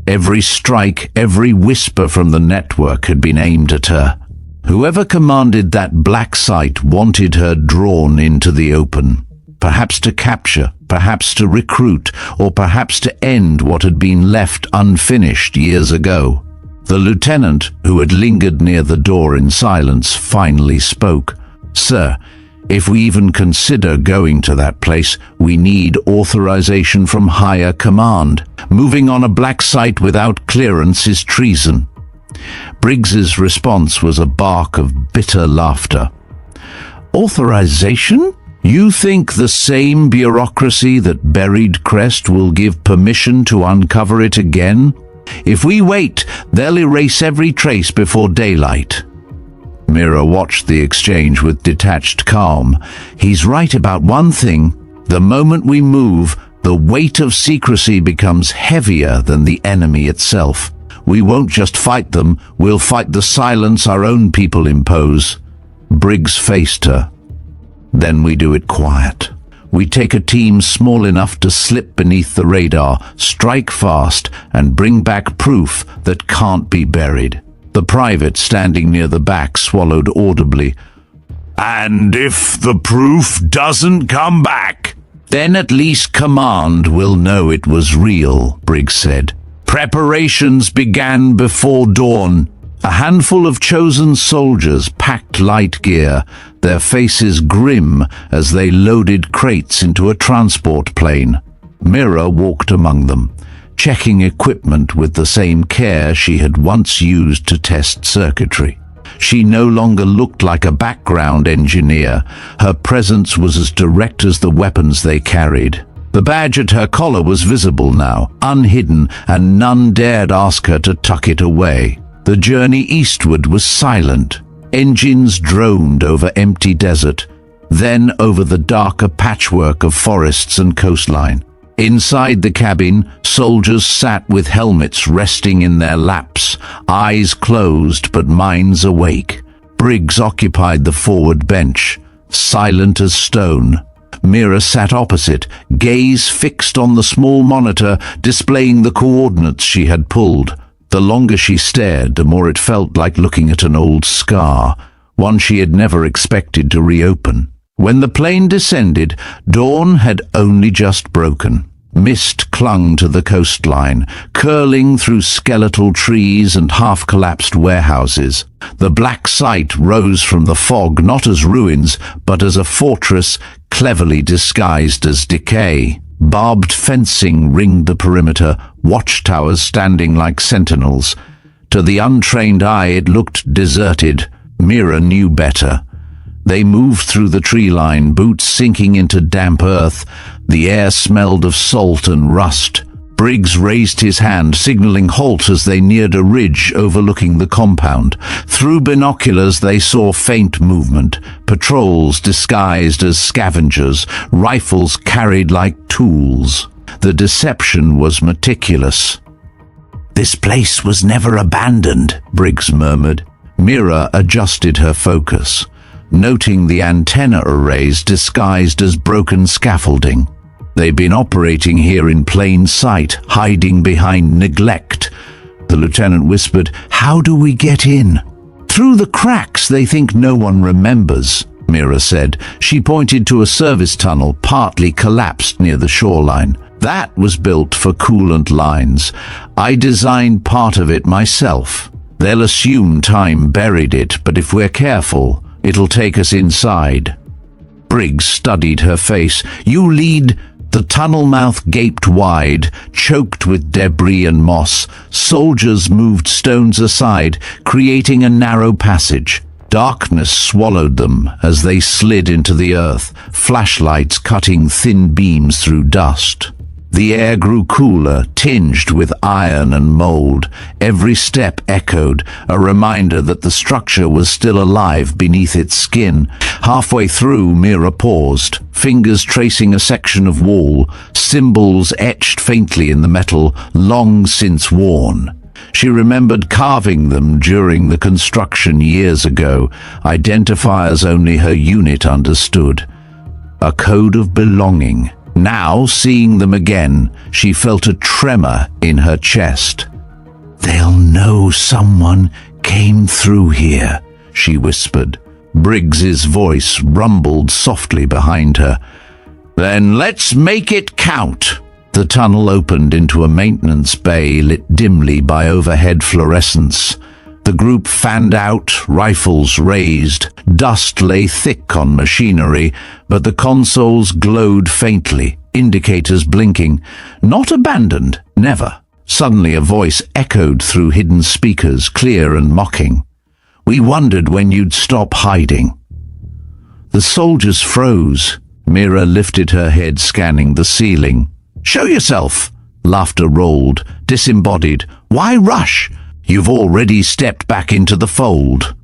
Every strike, every whisper from the network had been aimed at her. Whoever commanded that black site wanted her drawn into the open, perhaps to capture, perhaps to recruit, or perhaps to end what had been left unfinished years ago. The lieutenant, who had lingered near the door in silence, finally spoke. "Sir, if we even consider going to that place, we need authorization from higher command. Moving on a black site without clearance is treason." Briggs's response was a bark of bitter laughter. "Authorization? You think the same bureaucracy that buried Crest will give permission to uncover it again? If we wait, they'll erase every trace before daylight." Mira watched the exchange with detached calm. "He's right about one thing. The moment we move, the weight of secrecy becomes heavier than the enemy itself. We won't just fight them, we'll fight the silence our own people impose." Briggs faced her. "Then we do it quiet. We take a team small enough to slip beneath the radar, strike fast, and bring back proof that can't be buried." The private standing near the back swallowed audibly. "And if the proof doesn't come back?" "Then at least command will know it was real," Briggs said. Preparations began before dawn. A handful of chosen soldiers packed light gear, their faces grim as they loaded crates into a transport plane. Mira walked among them, checking equipment with the same care she had once used to test circuitry. She no longer looked like a background engineer. Her presence was as direct as the weapons they carried. The badge at her collar was visible now, unhidden, and none dared ask her to tuck it away. The journey eastward was silent. Engines droned over empty desert, then over the darker patchwork of forests and coastline. Inside the cabin, soldiers sat with helmets resting in their laps, eyes closed but minds awake. Briggs occupied the forward bench, silent as stone. Mira sat opposite, gaze fixed on the small monitor displaying the coordinates she had pulled. The longer she stared, the more it felt like looking at an old scar, one she had never expected to reopen. When the plane descended, dawn had only just broken. Mist clung to the coastline, curling through skeletal trees and half-collapsed warehouses. The black site rose from the fog not as ruins, but as a fortress cleverly disguised as decay. Barbed fencing ringed the perimeter, watchtowers standing like sentinels. To the untrained eye it looked deserted. Mira knew better. They moved through the tree line, boots sinking into damp earth. The air smelled of salt and rust. Briggs raised his hand, signaling halt as they neared a ridge overlooking the compound. Through binoculars they saw faint movement, patrols disguised as scavengers, rifles carried like tools. The deception was meticulous. "This place was never abandoned," Briggs murmured. Mira adjusted her focus. noting the antenna arrays disguised as broken scaffolding. They've been operating here in plain sight, hiding behind neglect. The lieutenant whispered, "How do we get in?" "Through the cracks they think no one remembers," Mira said. She pointed to a service tunnel partly collapsed near the shoreline. "That was built for coolant lines. I designed part of it myself. They'll assume time buried it, but if we're careful, it'll take us inside." Briggs studied her face. "You lead." The tunnel mouth gaped wide, choked with debris and moss. Soldiers moved stones aside, creating a narrow passage. Darkness swallowed them as they slid into the earth, flashlights cutting thin beams through dust. The air grew cooler, tinged with iron and mold. Every step echoed, a reminder that the structure was still alive beneath its skin. Halfway through, Mira paused, fingers tracing a section of wall, symbols etched faintly in the metal, long since worn. She remembered carving them during the construction years ago, identifiers only her unit understood. A code of belonging. Now, seeing them again, she felt a tremor in her chest. "They'll know someone came through here," she whispered. Briggs's voice rumbled softly behind her. "Then let's make it count." The tunnel opened into a maintenance bay lit dimly by overhead fluorescence. The group fanned out, rifles raised. Dust lay thick on machinery, but the consoles glowed faintly, indicators blinking. Not abandoned, never. Suddenly a voice echoed through hidden speakers, clear and mocking. "We wondered when you'd stop hiding." The soldiers froze. Mira lifted her head, scanning the ceiling. "Show yourself!" Laughter rolled, disembodied. "Why rush? You've already stepped back into the fold."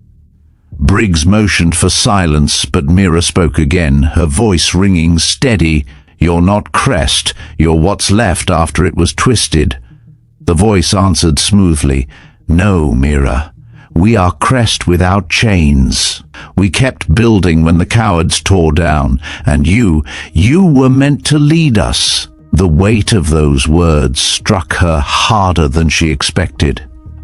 Briggs motioned for silence, but Mira spoke again, her voice ringing steady. "You're not Crest, you're what's left after it was twisted." The voice answered smoothly, "No, Mira. We are Crest without chains. We kept building when the cowards tore down, and you were meant to lead us." The weight of those words struck her harder than she expected.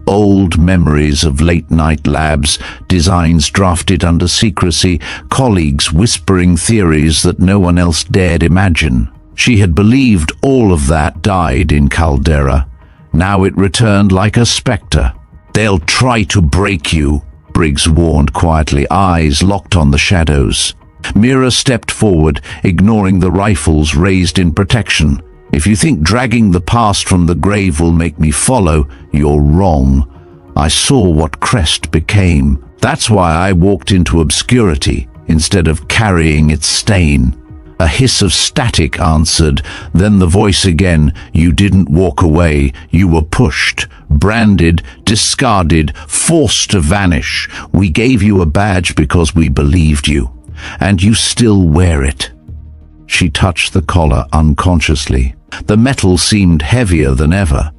Old memories of late-night labs, designs drafted under secrecy, colleagues whispering theories that no one else dared imagine. She had believed all of that died in Caldera. Now it returned like a spectre. "They'll try to break you," Briggs warned quietly, eyes locked on the shadows. Mira stepped forward, ignoring the rifles raised in protection. "If you think dragging the past from the grave will make me follow, you're wrong. I saw what Crest became. That's why I walked into obscurity instead of carrying its stain." A hiss of static answered, then the voice again. "You didn't walk away. You were pushed, branded, discarded, forced to vanish. We gave you a badge because we believed you, and you still wear it." She touched the collar unconsciously. The metal seemed heavier than ever.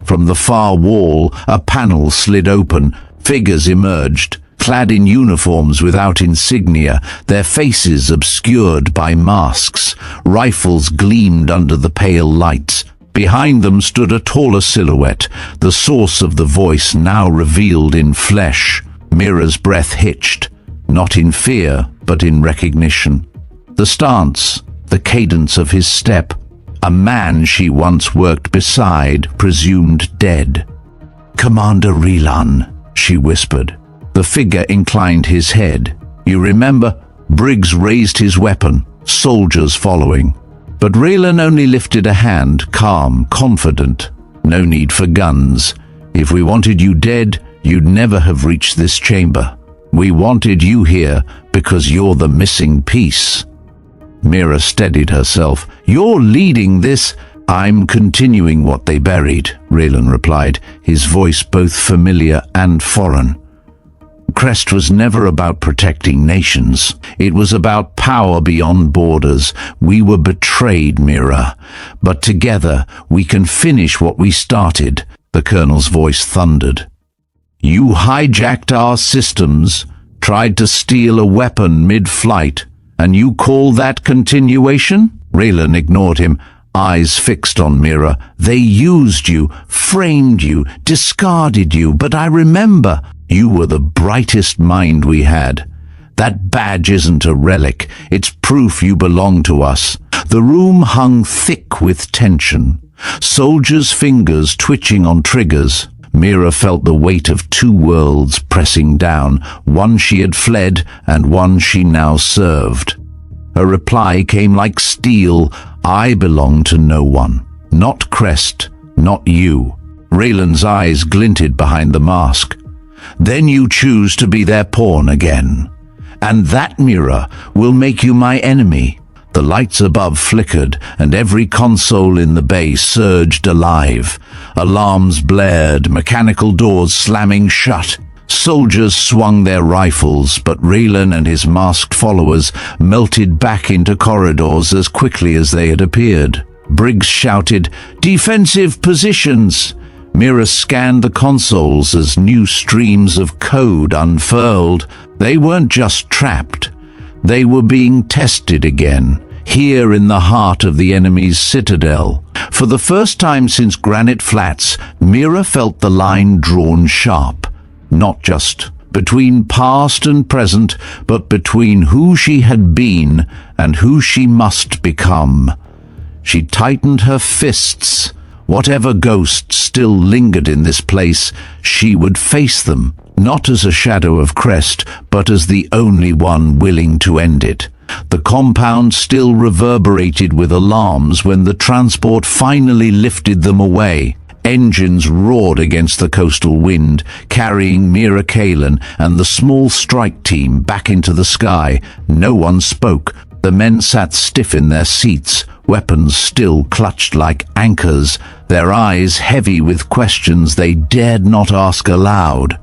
From the far wall, a panel slid open. Figures emerged, clad in uniforms without insignia, their faces obscured by masks. Rifles gleamed under the pale lights. Behind them stood a taller silhouette, the source of the voice now revealed in flesh. Mira's breath hitched, not in fear, but in recognition. The stance, the cadence of his step. A man she once worked beside, presumed dead. "Commander Relan," she whispered. The figure inclined his head. "You remember?" Briggs raised his weapon, soldiers following. But Relan only lifted a hand, calm, confident. "No need for guns. If we wanted you dead, you'd never have reached this chamber. We wanted you here because you're the missing piece." Mira steadied herself. "You're leading this." "I'm continuing what they buried," Relan replied, his voice both familiar and foreign. Crest was never about protecting nations. It was about power beyond borders. We were betrayed, Mira. But together we can finish what we started, the colonel's voice thundered. "You hijacked our systems, tried to steal a weapon mid-flight, and you call that continuation? Raylan ignored him, eyes fixed on Mira. They used you, framed you, discarded you, but I remember you were the brightest mind we had. That badge isn't a relic, it's proof you belong to us. The room hung thick with tension, soldiers' fingers twitching on triggers. Mira felt the weight of two worlds pressing down, one she had fled and one she now served. Her reply came like steel. I belong to no one. Not Crest, not you. Raylan's eyes glinted behind the mask. Then you choose to be their pawn again. And that, Mira, will make you my enemy. The lights above flickered, and every console in the bay surged alive. Alarms blared, mechanical doors slamming shut. Soldiers swung their rifles, but Raylan and his masked followers melted back into corridors as quickly as they had appeared. Briggs shouted, "Defensive positions!" Mira scanned the consoles as new streams of code unfurled. They weren't just trapped. They were being tested again, here in the heart of the enemy's citadel. For the first time since Granite Flats, Mira felt the line drawn sharp. Not just between past and present, but between who she had been and who she must become. She tightened her fists. Whatever ghosts still lingered in this place, she would face them, not as a shadow of Crest, but as the only one willing to end it. The compound still reverberated with alarms when the transport finally lifted them away. Engines roared against the coastal wind, carrying Mira Kaelen and the small strike team back into the sky. No one spoke. The men sat stiff in their seats, weapons still clutched like anchors, their eyes heavy with questions they dared not ask aloud.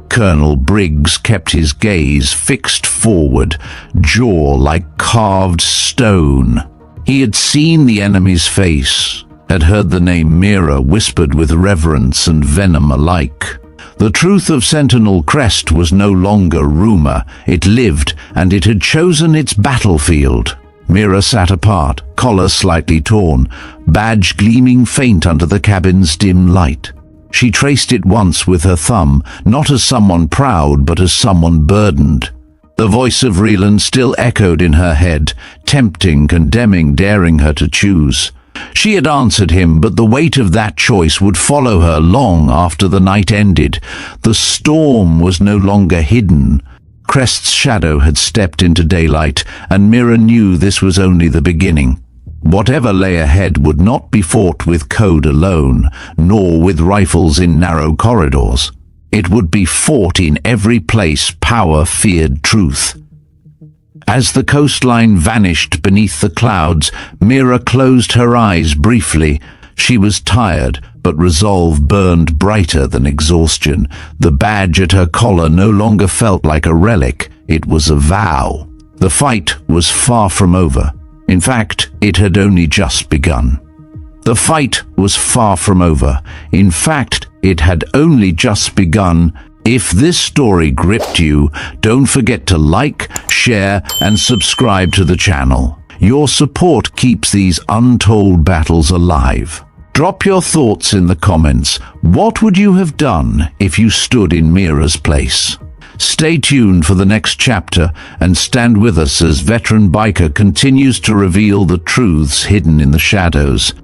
Colonel Briggs kept his gaze fixed forward, jaw like carved stone. He had seen the enemy's face, had heard the name Mira whispered with reverence and venom alike. The truth of Sentinel Crest was no longer rumor. It lived, and it had chosen its battlefield. Mira sat apart, collar slightly torn, badge gleaming faint under the cabin's dim light. She traced it once with her thumb, not as someone proud, but as someone burdened. The voice of Raylan still echoed in her head, tempting, condemning, daring her to choose. She had answered him, but the weight of that choice would follow her long after the night ended. The storm was no longer hidden. Crest's shadow had stepped into daylight, and Mira knew this was only the beginning. Whatever lay ahead would not be fought with code alone, nor with rifles in narrow corridors. It would be fought in every place power feared truth. As the coastline vanished beneath the clouds, Mira closed her eyes briefly. She was tired, but resolve burned brighter than exhaustion. The badge at her collar no longer felt like a relic. It was a vow. The fight was far from over. In fact, it had only just begun. The fight was far from over. In fact, it had only just begun. If this story gripped you, don't forget to like, share, and subscribe to the channel. Your support keeps these untold battles alive. Drop your thoughts in the comments. What would you have done if you stood in Mira's place? Stay tuned for the next chapter and stand with us as Veteran Biker continues to reveal the truths hidden in the shadows.